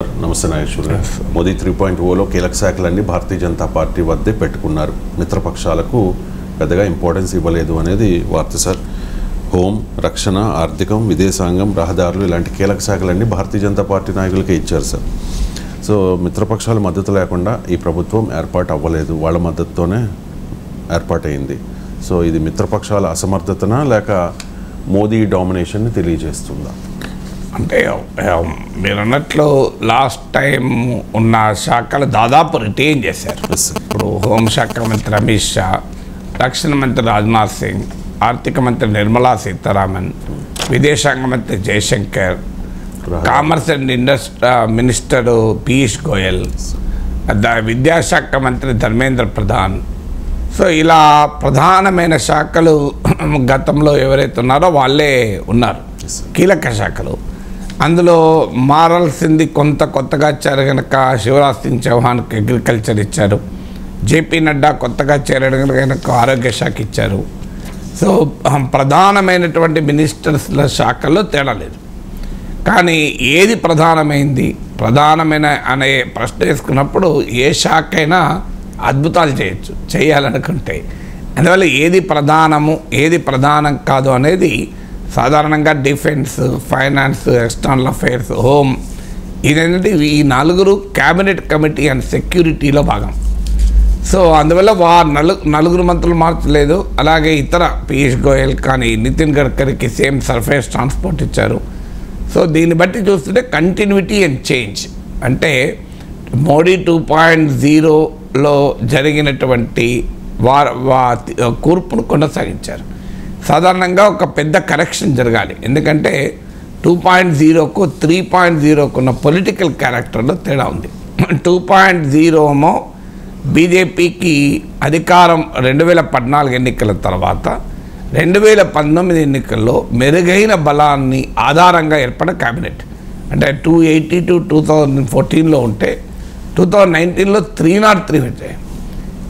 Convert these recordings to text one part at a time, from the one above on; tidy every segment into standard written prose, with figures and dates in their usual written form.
నమస్తే నాగేశ్వర్ గారు. మోదీ 3.0లో కీలక శాఖలన్నీ భారతీయ జనతా పార్టీ వద్దే పెట్టుకున్నారు. మిత్రపక్షాలకు పెద్దగా ఇంపార్టెన్స్ ఇవ్వలేదు అనేది వార్త సార్. హోం, రక్షణ, ఆర్థికం, విదేశాంగం, రహదారులు ఇలాంటి కీలక శాఖలన్నీ భారతీయ జనతా పార్టీ నాయకులకే ఇచ్చారు సార్. సో మిత్రపక్షాల మద్దతు లేకుండా ఈ ప్రభుత్వం ఏర్పాటు అవ్వలేదు, వాళ్ళ మద్దతుతోనే ఏర్పాటైంది. సో ఇది మిత్రపక్షాల అసమర్థతనా లేక మోదీ డామినేషన్ని తెలియజేస్తుందా? అంటే మీరు అన్నట్లు లాస్ట్ టైం ఉన్న శాఖలు దాదాపు రిటైన్ చేశారు. ఇప్పుడు హోంశాఖ మంత్రి అమిత్ షా, రక్షణ మంత్రి రాజ్నాథ్ సింగ్, ఆర్థిక మంత్రి నిర్మలా సీతారామన్, విదేశాంగ మంత్రి Jaishankar, commerce and industry minister Piyush Goyal, విద్యాశాఖ మంత్రి ధర్మేంద్ర ప్రధాన్. సో ఇలా ప్రధానమైన శాఖలు గతంలో ఎవరైతే ఉన్నారో వాళ్ళే ఉన్నారు, కీలక శాఖలు. అందులో మారాల్సింది కొంత కొత్తగా ఇచ్చారు కనుక శివరాజ్ సింగ్ చౌహాన్కి అగ్రికల్చర్ ఇచ్చారు, జేపీ నడ్డా కొత్తగా చేరడం కనుక ఆరోగ్య శాఖ ఇచ్చారు. సో ప్రధానమైనటువంటి మినిస్టర్స్ల శాఖల్లో తేడా లేదు. కానీ ఏది ప్రధానమైన అనే ప్రశ్న వేసుకున్నప్పుడు ఏ శాఖ అయినా అద్భుతాలు చేయొచ్చు, చేయాలనుకుంటే. అందువల్ల ఏది ప్రధానము ఏది ప్రధానం కాదు అనేది సాధారణంగా defence, finance, external affairs, home, ఇదేంటంటే ఈ నలుగురు క్యాబినెట్ కమిటీ అండ్ సెక్యూరిటీలో భాగం. సో అందువల్ల నలుగురు మంత్రులు మార్చలేదు. అలాగే ఇతర పీయూష్ గోయల్ కానీ నితిన్ గడ్కరీకి సేమ్ సర్ఫేస్ ట్రాన్స్పోర్ట్ ఇచ్చారు. సో దీన్ని బట్టి చూస్తుంటే కంటిన్యూటీ అండ్ చేంజ్ అంటే మోడీ 2.0లో జరిగినటువంటి కూర్పును కొనసాగించారు. సాధారణంగా ఒక పెద్ద కరెక్షన్ జరగాలి, ఎందుకంటే 2.0కు 3.0కు ఉన్న పొలిటికల్ క్యారెక్టర్లో తేడా ఉంది. 2.0 బీజేపీకి అధికారం 2014 ఎన్నికల తర్వాత 2019 ఎన్నికల్లో మెరుగైన బలాన్ని ఆధారంగా ఏర్పడిన క్యాబినెట్. అంటే 280 to 2014లో ఉంటే 2019లో 303 వచ్చాయి.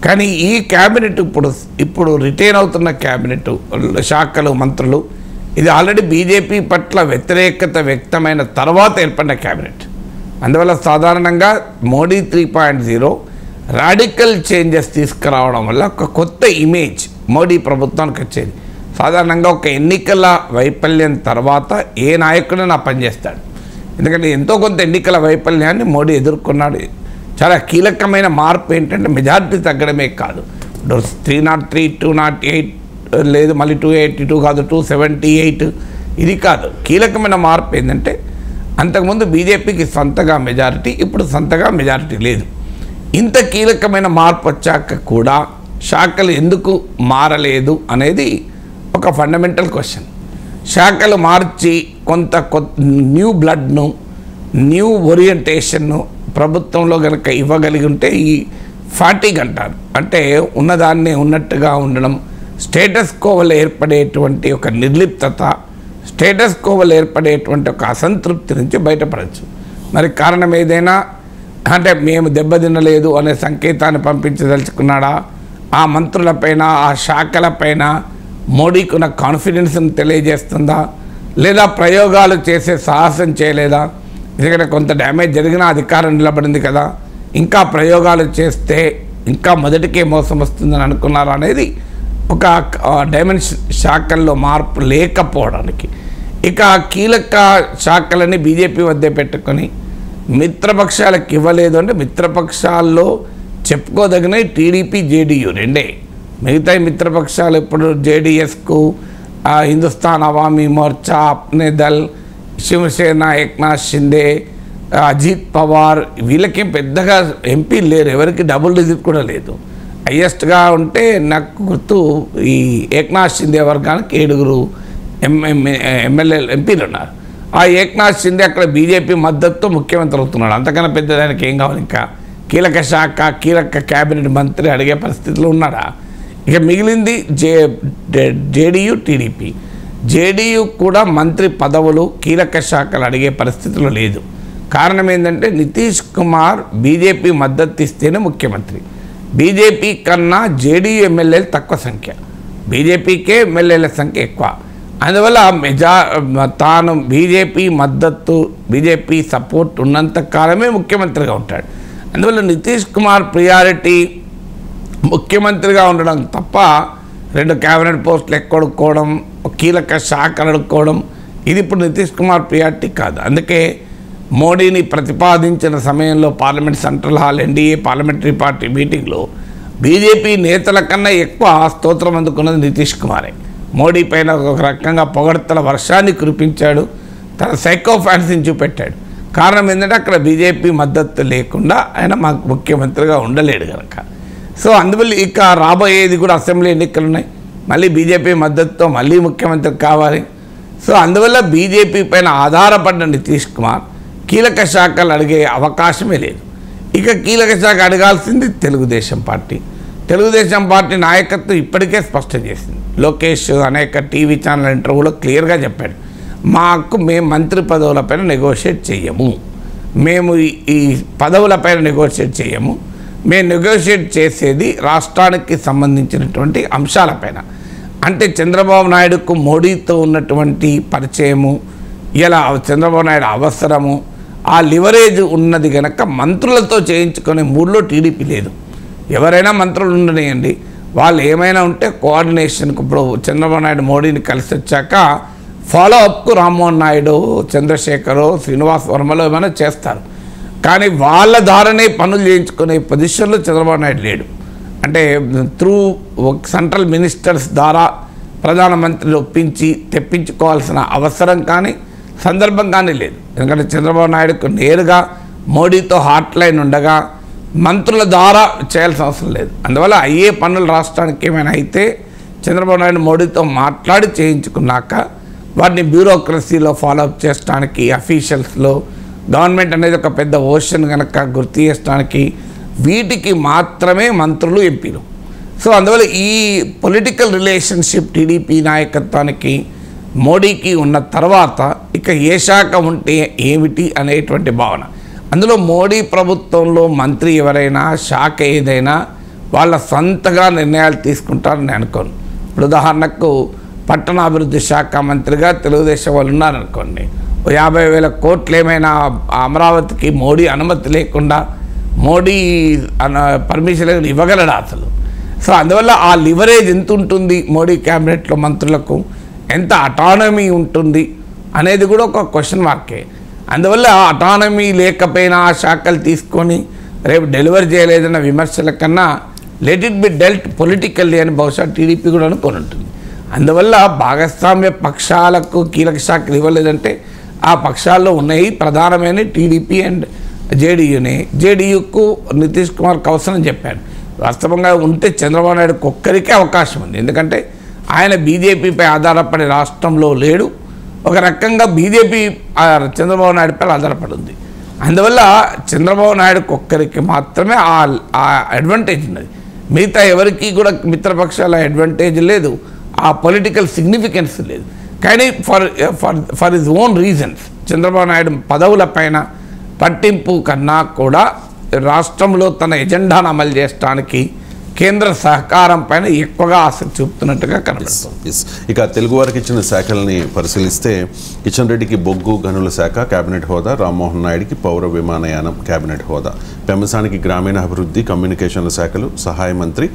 కానీ ఈ క్యాబినెట్ ఇప్పుడు రిటైన్ అవుతున్న క్యాబినెట్ శాఖలు, మంత్రులు, ఇది ఆల్రెడీ బీజేపీ పట్ల వ్యతిరేకత వ్యక్తమైన తర్వాత ఏర్పడిన క్యాబినెట్. అందువల్ల సాధారణంగా మోడీ 3.0 రాడికల్ చేంజెస్ తీసుకురావడం వల్ల ఒక కొత్త ఇమేజ్ మోడీ ప్రభుత్వానికి వచ్చేది. సాధారణంగా ఒక ఎన్నికల వైఫల్యం తర్వాత ఏ నాయకుడైనా పనిచేస్తాడు, ఎందుకంటే ఎంతో కొంత ఎన్నికల వైఫల్యాన్ని మోడీ ఎదుర్కొన్నాడు. చాలా కీలకమైన మార్పు ఏంటంటే మెజారిటీ తగ్గడమే కాదు. 303, 208 లేదు, మళ్ళీ 282 కాదు, 278 ఇది కాదు. కీలకమైన మార్పు ఏంటంటే అంతకుముందు బీజేపీకి సొంతగా మెజారిటీ, ఇప్పుడు సొంతగా మెజారిటీ లేదు. ఇంత కీలకమైన మార్పు వచ్చాక కూడా శాఖలు ఎందుకు మారలేదు అనేది ఒక ఫండమెంటల్ క్వశ్చన్. శాఖలు మార్చి కొంత న్యూ బ్లడ్ను, న్యూ ఓరియంటేషన్ను ప్రభుత్వంలో కనుక ఇవ్వగలిగి ఉంటే ఈ ఫాటిగ్ అంటారు, అంటే ఉన్నదాన్ని ఉన్నట్టుగా ఉండడం, స్టేటస్ కోవలో ఏర్పడేటువంటి ఒక నిర్లిప్తత, స్టేటస్ కోవలో ఏర్పడేటువంటి ఒక అసంతృప్తి నుంచి బయటపడవచ్చు. మరి కారణం ఏదైనా అంటే మేము దెబ్బతినలేదు అనే సంకేతాన్ని పంపించదలుచుకున్నాడా, ఆ మంత్రులపైన, ఆ శాఖలపైన మోడీకి ఉన్న కాన్ఫిడెన్స్ని తెలియజేస్తుందా, లేదా ప్రయోగాలు చేసే సాహసం చేయలేదా? ఎందుకంటే కొంత డ్యామేజ్ జరిగినా అధికారం నిలబడింది కదా, ఇంకా ప్రయోగాలు చేస్తే ఇంకా మొదటికే మోసం వస్తుందని అనుకున్నారు అనేది ఒక డైమెన్షన్ శాఖల్లో మార్పు లేకపోవడానికి. ఇక కీలక శాఖలని బీజేపీ వద్దే పెట్టుకొని మిత్రపక్షాలకు ఇవ్వలేదు అంటే మిత్రపక్షాల్లో చెప్పుకోదగిన టీడీపీ, జేడీయూ రెండే. మిగతా మిత్రపక్షాలు ఇప్పుడు జేడీఎస్కు, హిందుస్థాన్ అవామీ మోర్చా, అప్నే దల్, శివసేన, ఏక్నాథ్ షిండే, అజిత్ పవార్, వీళ్ళకేం పెద్దగా ఎంపీలు లేరు, ఎవరికి డబుల్ డిజిట్ కూడా లేదు. హయ్యెస్ట్గా ఉంటే నాకు గుర్తు ఈ ఏక్నాథ్ షిండే వర్గానికి 7 ఎంపీలు ఉన్నారు. ఆ ఏక్నాథ్ షిండే అక్కడ బీజేపీ మద్దతుతో ముఖ్యమంత్రి అవుతున్నాడు. అంతకన్నా పెద్ద దానికి ఏం కావాలి? ఇంకా కీలక శాఖ, కీలక క్యాబినెట్ మంత్రి అడిగే పరిస్థితిలో ఉన్నాడా? ఇక మిగిలింది జేడీయూ, టీడీపీ. జేడీయూ కూడా మంత్రి పదవులు, కీలక శాఖలు అడిగే పరిస్థితిలో లేదు. కారణం ఏంటంటే నితీష్ కుమార్ బీజేపీ మద్దతు ఇస్తేనే ముఖ్యమంత్రి. బీజేపీ కన్నా జేడీయూ ఎమ్మెల్యేలు తక్కువ సంఖ్య, బీజేపీకే ఎమ్మెల్యేల సంఖ్య ఎక్కువ. అందువల్ల తాను బీజేపీ సపోర్ట్ ఉన్నంత కాలమే ముఖ్యమంత్రిగా ఉంటాడు. అందువల్ల నితీష్ కుమార్ ప్రియారిటీ ముఖ్యమంత్రిగా ఉండడం తప్ప 2 క్యాబినెట్ పోస్టులు ఎక్కొడుకోవడం, కీలక శాఖలు అడుక్కోవడం ఇది ఇప్పుడు నితీష్ కుమార్ ప్రియారిటీ కాదు. అందుకే మోడీని ప్రతిపాదించిన సమయంలో parliament central hall NDA parliamentary party మీటింగ్లో బీజేపీ నేతల కన్నా ఎక్కువ స్తోత్రం అందుకున్నది నితీష్ కుమారే. మోడీ పైన ఒక రకంగా పొగడ్తల వర్షాన్ని కురిపించాడు, తన సైకో ఫ్యాన్స్ని చూపెట్టాడు. కారణం ఏంటంటే అక్కడ బీజేపీ మద్దతు లేకుండా ఆయన మాకు ముఖ్యమంత్రిగా ఉండలేడు కనుక. సో అందువల్ల ఇక రాబోయేది కూడా అసెంబ్లీ ఎన్నికలు ఉన్నాయి, మళ్ళీ బీజేపీ మద్దతుతో మళ్ళీ ముఖ్యమంత్రి కావాలి. సో అందువల్ల బీజేపీ పైన ఆధారపడిన నితీష్ కుమార్ కీలక శాఖలు అడిగే అవకాశమే లేదు. ఇక కీలక శాఖ అడగాల్సింది తెలుగుదేశం పార్టీ నాయకత్వం ఇప్పటికే స్పష్టం చేసింది. లోకేష్ అనేక టీవీ ఛానల్ ఇంటర్వ్యూలో క్లియర్గా చెప్పాడు, మేము మంత్రి పదవులపైన నెగోషియేట్ చేయము, మేము ఈ పదవులపైన నెగోషియేట్ చేయము, మేము నెగోషియేట్ చేసేది రాష్ట్రానికి సంబంధించినటువంటి అంశాలపైన. అంటే చంద్రబాబు నాయుడుకు మోడీతో ఉన్నటువంటి పరిచయము, ఇలా చంద్రబాబు నాయుడు అవసరము, ఆ లివరేజ్ ఉన్నది కనుక మంత్రులతో చేయించుకునే మూడ్లో టీడీపీ లేదు. ఎవరైనా మంత్రులు ఉండనియండి, వాళ్ళు ఏమైనా ఉంటే కోఆర్డినేషన్కు ఇప్పుడు చంద్రబాబు నాయుడు మోడీని కలిసి వచ్చాక ఫాలో అప్కు రామ్మోహన్ నాయుడు, చంద్రశేఖరు, శ్రీనివాస్ వర్మలో ఏమైనా చేస్తారు. కానీ వాళ్ళ ద్వారానే పనులు చేయించుకునే పొజిషన్లో చంద్రబాబు నాయుడు లేడు. అంటే త్రూ సెంట్రల్ మినిస్టర్స్ ద్వారా ప్రధానమంత్రిని ఒప్పించి తెప్పించుకోవాల్సిన అవసరం కానీ సందర్భం కానీ లేదు. ఎందుకంటే చంద్రబాబు నాయుడుకు నేరుగా మోడీతో హాట్ లైన్ ఉండగా మంత్రుల ద్వారా చేయాల్సిన అవసరం లేదు. అందువల్ల అయ్యే పనులు రాష్ట్రానికి ఏమైనా అయితే చంద్రబాబు నాయుడు మోడీతో మాట్లాడి చేయించుకున్నాక వాటిని బ్యూరోక్రసీలో ఫాలోఅప్ చేయడానికి, అఫీషియల్స్లో గవర్నమెంట్ అనేది ఒక పెద్ద ఓషన్ కనుక గుర్తు చేయడానికి వీటికి మాత్రమే మంత్రులు, ఎంపీలు. సో అందువల్ల ఈ పొలిటికల్ రిలేషన్షిప్ టీడీపీ నాయకత్వానికి మోడీకి ఉన్న తర్వాత ఇక ఏ శాఖ ఉంటే ఏమిటి అనేటువంటి భావన. అందులో మోడీ ప్రభుత్వంలో మంత్రి ఎవరైనా, శాఖ ఏదైనా వాళ్ళ సొంతగా నిర్ణయాలు తీసుకుంటారని అనుకోను. ఇప్పుడు ఉదాహరణకు పట్టణాభివృద్ధి శాఖ మంత్రిగా తెలుగుదేశం వాళ్ళు ఉన్నారనుకోండి, 50,000 కోట్లు ఏమైనా అమరావతికి మోడీ అనుమతి లేకుండా మోడీ పర్మిషన్ ఇవ్వగలడా అసలు? సో అందువల్ల ఆ లివరేజ్ ఎంత ఉంటుంది మోడీ క్యాబినెట్లో మంత్రులకు, ఎంత అటానమీ ఉంటుంది అనేది కూడా ఒక క్వశ్చన్ మార్కే. అందువల్ల అటానమీ లేకపోయినా ఆ శాఖలు తీసుకొని రేపు డెలివరీ చేయలేదన్న విమర్శల కన్నా let it be dwelt politically అని బహుశా టీడీపీ కూడా అనుకొని ఉంటుంది. అందువల్ల భాగస్వామ్య పక్షాలకు కీలక శాఖలు ఇవ్వలేదంటే ఆ పక్షాల్లో ఉన్నాయి ప్రధానమైన టీడీపీ అండ్ జేడీయూనే. జేడీయూకు నితీష్ కుమార్కి అవసరం చెప్పాడు. వాస్తవంగా ఉంటే చంద్రబాబు నాయుడుకి ఒక్కరికే అవకాశం ఉంది, ఎందుకంటే ఆయన బీజేపీపై ఆధారపడి రాష్ట్రంలో లేడు. ఒక రకంగా బీజేపీ చంద్రబాబు నాయుడుపై ఆధారపడి ఉంది. అందువల్ల చంద్రబాబు నాయుడుకి ఒక్కరికి మాత్రమే ఆ అడ్వాంటేజ్ ఉన్నది. మిగతా ఎవరికి కూడా మిత్రపక్షాల అడ్వాంటేజ్ లేదు, ఆ పొలిటికల్ సిగ్నిఫికెన్స్ లేదు. కానీ for his own reasons Chandrababu Naidu పదవుల పైన పట్టింపు కన్నా కూడా రాష్ట్రంలో తన ఎజెండాను అమలు చేయడానికి కేంద్ర సహకారం పైన ఎక్కువగా ఆసక్తి చూపుతున్నట్టుగా కనబడుతుంది. ఇక తెలుగు వారికి ఇచ్చిన శాఖల్ని పరిశీలిస్తే కిషన్ రెడ్డికి బొగ్గు గనుల శాఖ క్యాబినెట్ హోదా, రామ్మోహన్ నాయుడికి పౌర విమానయానం క్యాబినెట్ హోదా, పెమ్మసానికి గ్రామీణాభివృద్ధి కమ్యూనికేషన్ల శాఖలు సహాయ మంత్రి,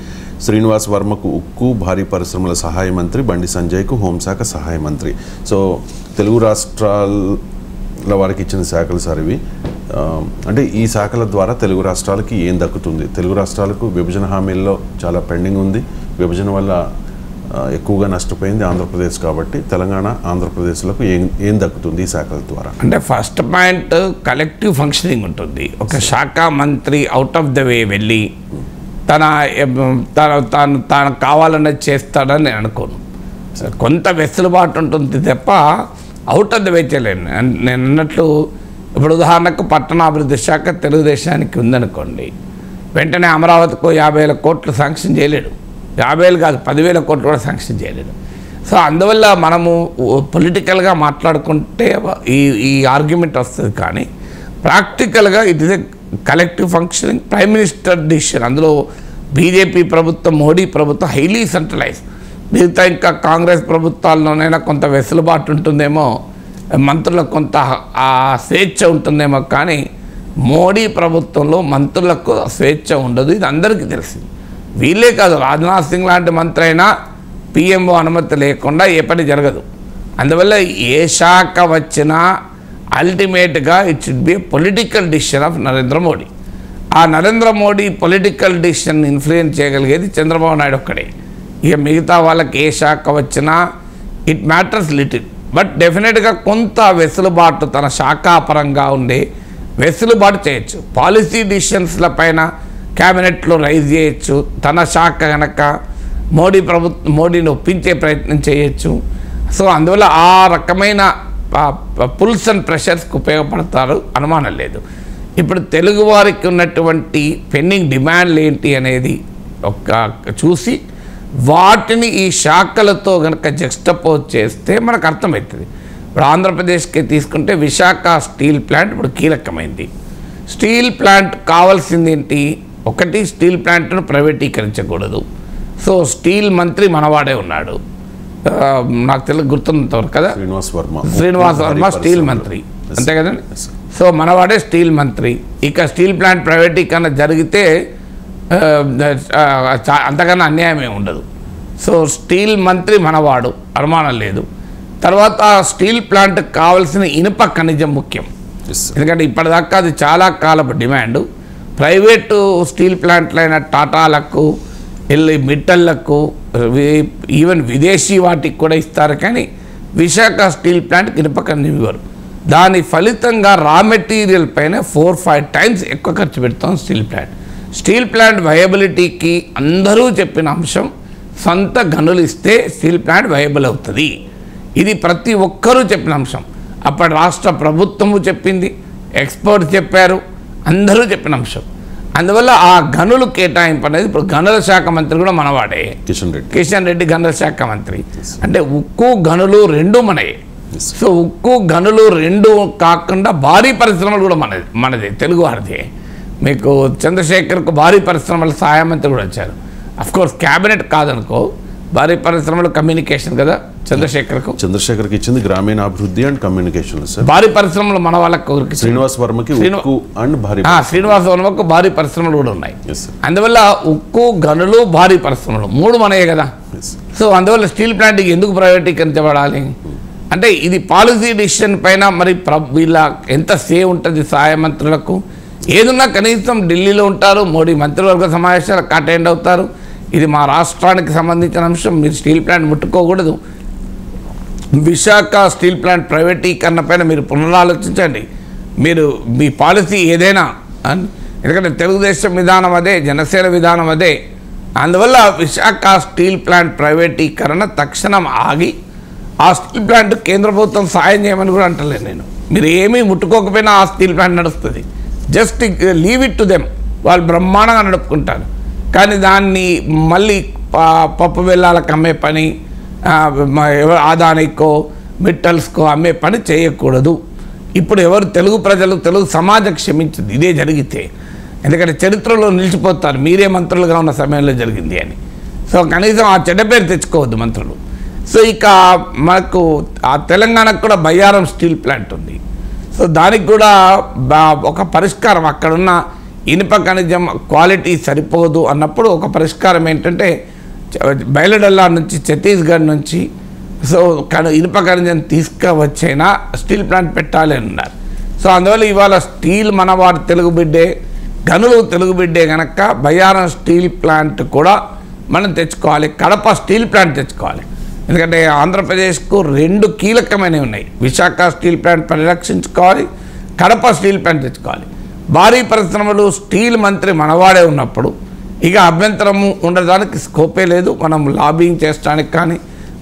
శ్రీనివాస్ వర్మకు ఉక్కు భారీ పరిశ్రమల సహాయ మంత్రి, బండి సంజయ్కు హోంశాఖ సహాయ మంత్రి. సో తెలుగు రాష్ట్రాల వారికి ఇచ్చిన శాఖలు సార్ ఇవి. అంటే ఈ శాఖల ద్వారా తెలుగు రాష్ట్రాలకి ఏం దక్కుతుంది? తెలుగు రాష్ట్రాలకు విభజన హామీల్లో చాలా పెండింగ్ ఉంది. విభజన వల్ల ఎక్కువగా నష్టపోయింది ఆంధ్రప్రదేశ్. కాబట్టి తెలంగాణ, ఆంధ్రప్రదేశ్లకు ఏం దక్కుతుంది ఈ శాఖల ద్వారా? అంటే ఫస్ట్ పాయింట్ కలెక్టివ్ ఫంక్షనింగ్ ఉంటుంది. ఒక శాఖ మంత్రి అవుట్ ఆఫ్ ద వే వెళ్ళి తాను కావాలన్నది చేస్తాడని నేను అనుకోను. కొంత వెసులుబాటు ఉంటుంది తప్ప అవుట్ ఆఫ్ ద వే చేయలేను. నేను అన్నట్లు ఇప్పుడు ఉదాహరణకు పట్టణాభివృద్ధి శాఖ తెలుగుదేశానికి ఉందనుకోండి, వెంటనే అమరావతికు 50,000 కోట్లు శాంక్షన్ చేయలేడు. 50,000 కాదు 10,000 కోట్లు కూడా శాంక్షన్ చేయలేడు. సో అందువల్ల మనము పొలిటికల్గా మాట్లాడుకుంటే ఈ ఆర్గ్యుమెంట్ వస్తుంది. కానీ ప్రాక్టికల్గా it is a collective functioning, prime minister decision. అందులో బీజేపీ ప్రభుత్వం, మోడీ ప్రభుత్వం హైలీ సెంట్రలైజ్. మిగతా ఇంకా కాంగ్రెస్ ప్రభుత్వాల్లోనైనా కొంత వెసులుబాటు ఉంటుందేమో, మంత్రులకు కొంత ఆ స్వేచ్ఛ ఉంటుందేమో, కానీ మోడీ ప్రభుత్వంలో మంత్రులకు స్వేచ్ఛ ఉండదు. ఇది అందరికీ తెలిసింది. వీళ్ళే కాదు, రాజ్నాథ్ సింగ్ లాంటి మంత్రి అయినా పిఎంఓ అనుమతి లేకుండా ఏ పని జరగదు. అందువల్ల ఏ శాఖ వచ్చినా అల్టిమేట్గా it should be political decision of Narendra Modi. ఆ Narendra Modi political decision influence చేయగలిగేది చంద్రబాబు నాయుడు ఒక్కడే. ఇక మిగతా వాళ్ళకి ఏ శాఖ వచ్చినా ఇట్ మ్యాటర్స్ లిటిల్, బట్ డెఫినెట్గా కొంత వెసులుబాటు, తన శాఖాపరంగా ఉండే వెసులుబాటు చేయొచ్చు. పాలసీ డిసిషన్స్ల పైన క్యాబినెట్లో రైజ్ చేయొచ్చు. తన శాఖ కనుక మోడీని ఒప్పించే ప్రయత్నం చేయొచ్చు. సో అందువల్ల ఆ రకమైన పుల్స్ అండ్ ప్రెషర్స్కి ఉపయోగపడతారు, అనుమానం లేదు. ఇప్పుడు తెలుగువారికి ఉన్నటువంటి పెండింగ్ డిమాండ్లు ఏంటి అనేది చూసి వాటిని ఈ శాఖలతో కనుక జక్స్టపోజ్ చేస్తే మనకు అర్థమవుతుంది. ఇప్పుడు ఆంధ్రప్రదేశ్కి తీసుకుంటే విశాఖ స్టీల్ ప్లాంట్ ఇప్పుడు కీలకమైంది. స్టీల్ ప్లాంట్ కావాల్సింది ఏంటి? ఒకటి, స్టీల్ ప్లాంట్ను ప్రైవేటీకరించకూడదు. సో స్టీల్ మంత్రి మనవాడే ఉన్నాడు, నాకు తెలియదు గుర్తున్నంతవరకు కదా, శ్రీనివాస్ వర్మ స్టీల్ మంత్రి, అంతే కదండి. సో మనవాడే స్టీల్ మంత్రి. ఇక స్టీల్ ప్లాంట్ ప్రైవేటీకరణ జరిగితే అంతకన్నా అన్యాయమే ఉండదు. సో స్టీల్ మంత్రి మనవాడు, అనుమానం లేదు. తర్వాత స్టీల్ ప్లాంట్కి కావాల్సిన ఇనుప ఖనిజం ముఖ్యం, ఎందుకంటే ఇప్పటిదాకా అది చాలా కాలపు డిమాండు. ప్రైవేటు స్టీల్ ప్లాంట్లైన టాటాలకు, మిట్టళ్లకు, ఈవెన్ విదేశీ వాటికి కూడా ఇస్తారు, కానీ విశాఖ స్టీల్ ప్లాంట్కి ఇనుప ఖనిజం ఇవ్వరు. దాని ఫలితంగా రా మెటీరియల్ పైన 4-5 టైమ్స్ ఎక్కువ ఖర్చు పెడతాం స్టీల్ ప్లాంట్. స్టీల్ ప్లాంట్ వయబిలిటీకి అందరూ చెప్పిన అంశం, సొంత గనులు ఇస్తే స్టీల్ ప్లాంట్ వయబుల్ అవుతుంది. ఇది ప్రతి ఒక్కరూ చెప్పిన అంశం. అప్పటి రాష్ట్ర ప్రభుత్వము చెప్పింది, ఎక్స్పర్ట్స్ చెప్పారు, అందరూ చెప్పిన అంశం. అందువల్ల ఆ గనులు కేటాయింపు అనేది ఇప్పుడు గనుల శాఖ మంత్రి కూడా మనవాడే, కిషన్ రెడ్డి గనుల శాఖ మంత్రి. అంటే ఉక్కు గనులు రెండు మనయే. సో ఉక్కు గనులు రెండు కాకుండా భారీ పరిశ్రమలు కూడా మనదే, తెలుగు వారిదే. మీకు చంద్రశేఖర్కు భారీ పరిశ్రమల సహాయ మంత్రి కూడా వచ్చారు. అఫ్కోర్స్ క్యాబినెట్ కాదనుకో, భారీ పరిశ్రమలు కమ్యూనికేషన్ కదా చంద్రశేఖర్కి ఇచ్చింది, గ్రామీణాభివృద్ధి అండ్ కమ్యూనికేషన్. భారీ పరిశ్రమలు మన వాళ్ళకు శ్రీనివాస్ వర్మకు భారీ పరిశ్రమలు కూడా ఉన్నాయి. అందువల్ల ఉక్కు గనులు భారీ పరిశ్రమలు మూడు మనయే కదా. సో అందువల్ల స్టీల్ ప్లాంట్ ఎందుకు ప్రైవేటీకరించబడాలి అంటే ఇది పాలసీ డిసిషన్ పైన మరి వీళ్ళ ఎంత సేవ్ ఉంటుంది సహాయ మంత్రులకు. ఏదున్నా కనీసం ఢిల్లీలో ఉంటారు, మోడీ మంత్రివర్గ సమావేశాలకు అటెండ్ అవుతారు. ఇది మా రాష్ట్రానికి సంబంధించిన అంశం, మీరు స్టీల్ ప్లాంట్ ముట్టుకోకూడదు. విశాఖ స్టీల్ ప్లాంట్ ప్రైవేటీకరణ పైన మీరు పునరాలోచించండి. మీరు మీ పాలసీ ఏదైనా, ఎందుకంటే తెలుగుదేశం విధానం అదే, జనసేన విధానం అదే. అందువల్ల విశాఖ స్టీల్ ప్లాంట్ ప్రైవేటీకరణ తక్షణం ఆగి ఆ స్టీల్ ప్లాంట్ కేంద్ర ప్రభుత్వం సాయం చేయమని కూడా అంటలేదు నేను. మీరు ఏమీ ముట్టుకోకపోయినా ఆ స్టీల్ ప్లాంట్ నడుస్తుంది. Just leave it to them, వాళ్ళు బ్రహ్మాండంగా నడుపుకుంటారు. కానీ దాన్ని మళ్ళీ పప్పు బెల్లాలకు అమ్మే పని, ఆదానికో మిట్టల్స్కో అమ్మే పని చేయకూడదు. ఇప్పుడు ఎవరు తెలుగు ప్రజలు, తెలుగు సమాజం క్షమించింది ఇదే జరిగితే. ఎందుకంటే చరిత్రలో నిలిచిపోతారు, మీరే మంత్రులుగా ఉన్న సమయంలో జరిగింది అని. సో కనీసం ఆ చెడ్డ పేరు తెచ్చుకోవద్దు మంత్రులు. సో ఇక మనకు ఆ తెలంగాణకు కూడా బయ్యారం స్టీల్ ప్లాంట్ ఉంది. సో దానికి కూడా ఒక పరిష్కారం, అక్కడున్న ఇనుప ఖనిజం క్వాలిటీ సరిపోదు అన్నప్పుడు ఒక పరిష్కారం ఏంటంటే బయలుడల్లా నుంచి ఛత్తీస్గఢ్ నుంచి సో ఇనుప ఖనిజం తీసుకువచ్చైనా స్టీల్ ప్లాంట్ పెట్టాలి అని ఉన్నారు. సో అందువల్ల ఇవాళ స్టీల్ మనవాడు తెలుగు బిడ్డే, గనులు తెలుగు బిడ్డే కనుక బయ్యారం స్టీల్ ప్లాంట్ కూడా మనం తెచ్చుకోవాలి. కడప స్టీల్ ప్లాంట్ తెచ్చుకోవాలి. ఎందుకంటే ఆంధ్రప్రదేశ్కు రెండు కీలకమైనవి ఉన్నాయి. విశాఖ స్టీల్ ప్లాంట్ పరిరక్షించుకోవాలి, కడప స్టీల్ ప్లాంట్ తెచ్చుకోవాలి. భారీ పరిశ్రమలు స్టీల్ మంత్రి మనవాడే ఉన్నప్పుడు ఇక అభ్యంతరము ఉండడానికి స్కోపే లేదు. మనం లాబింగ్ చేయడానికి కానీ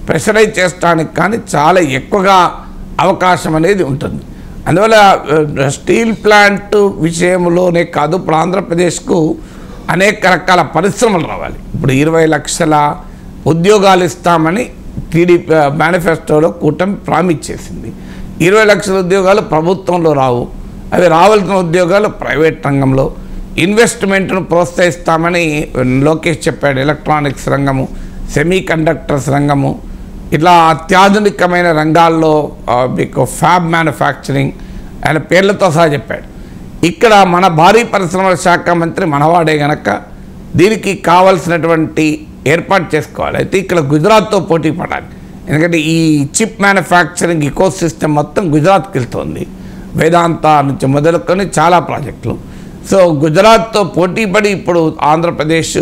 ప్రెషరైజ్ చేయడానికి కానీ చాలా ఎక్కువగా అవకాశం అనేది ఉంటుంది. అందువల్ల స్టీల్ ప్లాంట్ విషయంలోనే కాదు, ఇప్పుడు ఆంధ్రప్రదేశ్కు అనేక రకాల పరిశ్రమలు రావాలి. ఇప్పుడు 20 లక్షల ఉద్యోగాలు ఇస్తామని టీడీపీ మేనిఫెస్టోలో కూటమి ప్రామిస్ చేసింది. 20 లక్షల ఉద్యోగాలు ప్రభుత్వంలో రావు, అవి రావాల్సిన ఉద్యోగాలు ప్రైవేట్ రంగంలో. ఇన్వెస్ట్మెంట్ను ప్రోత్సహిస్తామని లోకేష్ చెప్పాడు, ఎలక్ట్రానిక్స్ రంగము, సెమీ కండక్టర్స్ రంగము, ఇట్లా అత్యాధునికమైన రంగాల్లో మీకు ఫ్యాబ్ మ్యానుఫ్యాక్చరింగ్ ఆయన పేర్లతో సహా చెప్పాడు. ఇక్కడ మన భారీ పరిశ్రమల శాఖ మంత్రి మనవాడే గనక దీనికి కావాల్సినటువంటి ఏర్పాటు చేసుకోవాలి. అయితే ఇక్కడ గుజరాత్తో పోటీ పడాలి. ఎందుకంటే ఈ చిప్ మ్యానుఫ్యాక్చరింగ్ ఇకో సిస్టమ్ మొత్తం గుజరాత్కి వెళ్తుంది, వేదాంత నుంచి మొదలుకొని చాలా ప్రాజెక్టులు. సో గుజరాత్తో పోటీ పడి ఇప్పుడు ఆంధ్రప్రదేశ్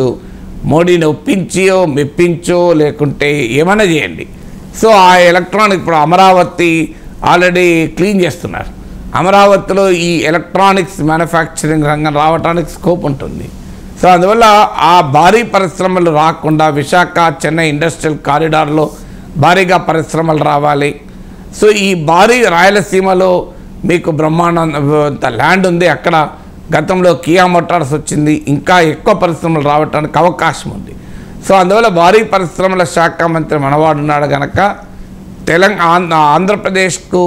మోడీని ఒప్పించో మెప్పించో లేకుంటే ఏమైనా చేయండి. సో ఆ ఎలక్ట్రానిక్ ఇప్పుడు అమరావతి ఆల్రెడీ క్లీన్ చేస్తున్నారు. అమరావతిలో ఈ ఎలక్ట్రానిక్స్ మ్యానుఫ్యాక్చరింగ్ రంగం రావడానికి స్కోప్ ఉంటుంది. సో అందువల్ల ఆ భారీ పరిశ్రమలు రాకుండా విశాఖ చెన్నై ఇండస్ట్రియల్ కారిడార్లో భారీగా పరిశ్రమలు రావాలి. సో ఈ భారీ రాయలసీమలో మీకు బ్రహ్మాండ ల్యాండ్ ఉంది, అక్కడ గతంలో కియా మోటార్స్ వచ్చింది, ఇంకా ఎక్కువ పరిశ్రమలు రావడానికి అవకాశం ఉంది. సో అందువల్ల భారీ పరిశ్రమల శాఖ మంత్రి మనవాడున్నాడు కనుక ఆంధ్రప్రదేశ్కు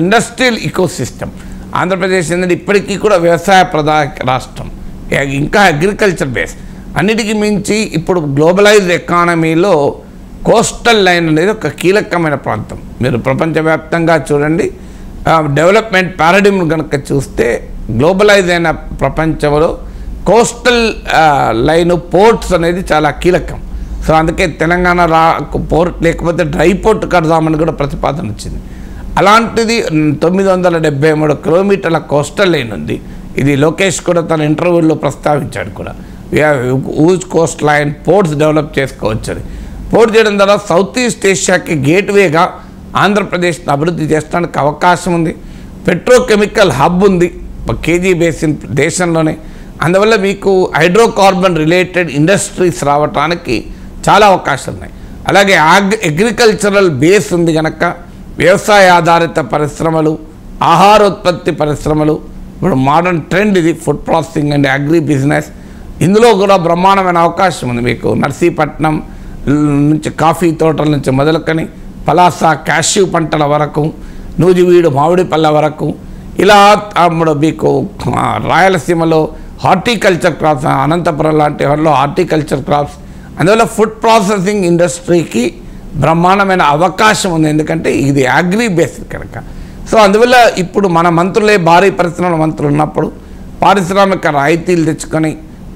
ఇండస్ట్రియల్ ఇకో సిస్టమ్, ఆంధ్రప్రదేశ్ ఏంటంటే ఇప్పటికీ కూడా వ్యవసాయ ప్రధాన రాష్ట్రం, ఇంకా అగ్రికల్చర్ బేస్, అన్నిటికీ మించి ఇప్పుడు గ్లోబలైజ్డ్ ఎకానమీలో కోస్టల్ లైన్ అనేది ఒక కీలకమైన ప్రాంతం. మీరు ప్రపంచవ్యాప్తంగా చూడండి, డెవలప్మెంట్ పారాడిమ్ కనుక చూస్తే గ్లోబలైజ్ అయిన ప్రపంచంలో కోస్టల్ లైన్ పోర్ట్స్ అనేది చాలా కీలకం. సో అందుకే తెలంగాణ పోర్ట్ లేకపోతే డ్రై పోర్ట్ కడదామని కూడా ప్రతిపాదన వచ్చింది. అలాంటిది 973 కిలోమీటర్ల కోస్టల్ లైన్ ఉంది. ఇది లోకేష్ కూడా తన ఇంటర్వ్యూలో ప్రస్తావించాడు కూడా, ooze Coast line ports develop చేసుకోవచ్చు అని. పోర్ట్ చేయడం ద్వారా సౌత్ ఈస్ట్ ఏషియాకి గేట్వేగా ఆంధ్రప్రదేశ్ని అభివృద్ధి చేయడానికి అవకాశం ఉంది. పెట్రోకెమికల్ హబ్ ఉంది కేజీ బేసిన్ దేశంలోనే. అందువల్ల మీకు హైడ్రోకార్బన్ రిలేటెడ్ ఇండస్ట్రీస్ రావడానికి చాలా అవకాశాలు ఉన్నాయి. అలాగే అగ్రికల్చరల్ బేస్ ఉంది కనుక వ్యవసాయ ఆధారిత పరిశ్రమలు, ఆహారోత్పత్తి పరిశ్రమలు, ఇప్పుడు మోడర్న్ ట్రెండ్ ఇది food processing and agri business, ఇందులో కూడా బ్రహ్మాండమైన అవకాశం ఉంది. మీకు నర్సీపట్నం నుంచి కాఫీ తోటల నుంచి మొదలుకొని పలాస క్యాష్యూ పంటల వరకు, నూజివీడు మామిడిపళ్ళ వరకు, ఇలా మీకు రాయలసీమలో హార్టికల్చర్ క్రాప్స్, అనంతపురం లాంటి వాటిలో హార్టికల్చర్ క్రాప్స్, అందువల్ల ఫుడ్ ప్రాసెసింగ్ ఇండస్ట్రీకి బ్రహ్మాండమైన అవకాశం ఉంది. ఎందుకంటే ఇది అగ్రి బేస్డ్ కనుక. సో అందువల్ల ఇప్పుడు మన మంత్రులే భారీ పరిశ్రమల మంత్రులు ఉన్నప్పుడు పారిశ్రామిక రాయితీలు తెచ్చుకొని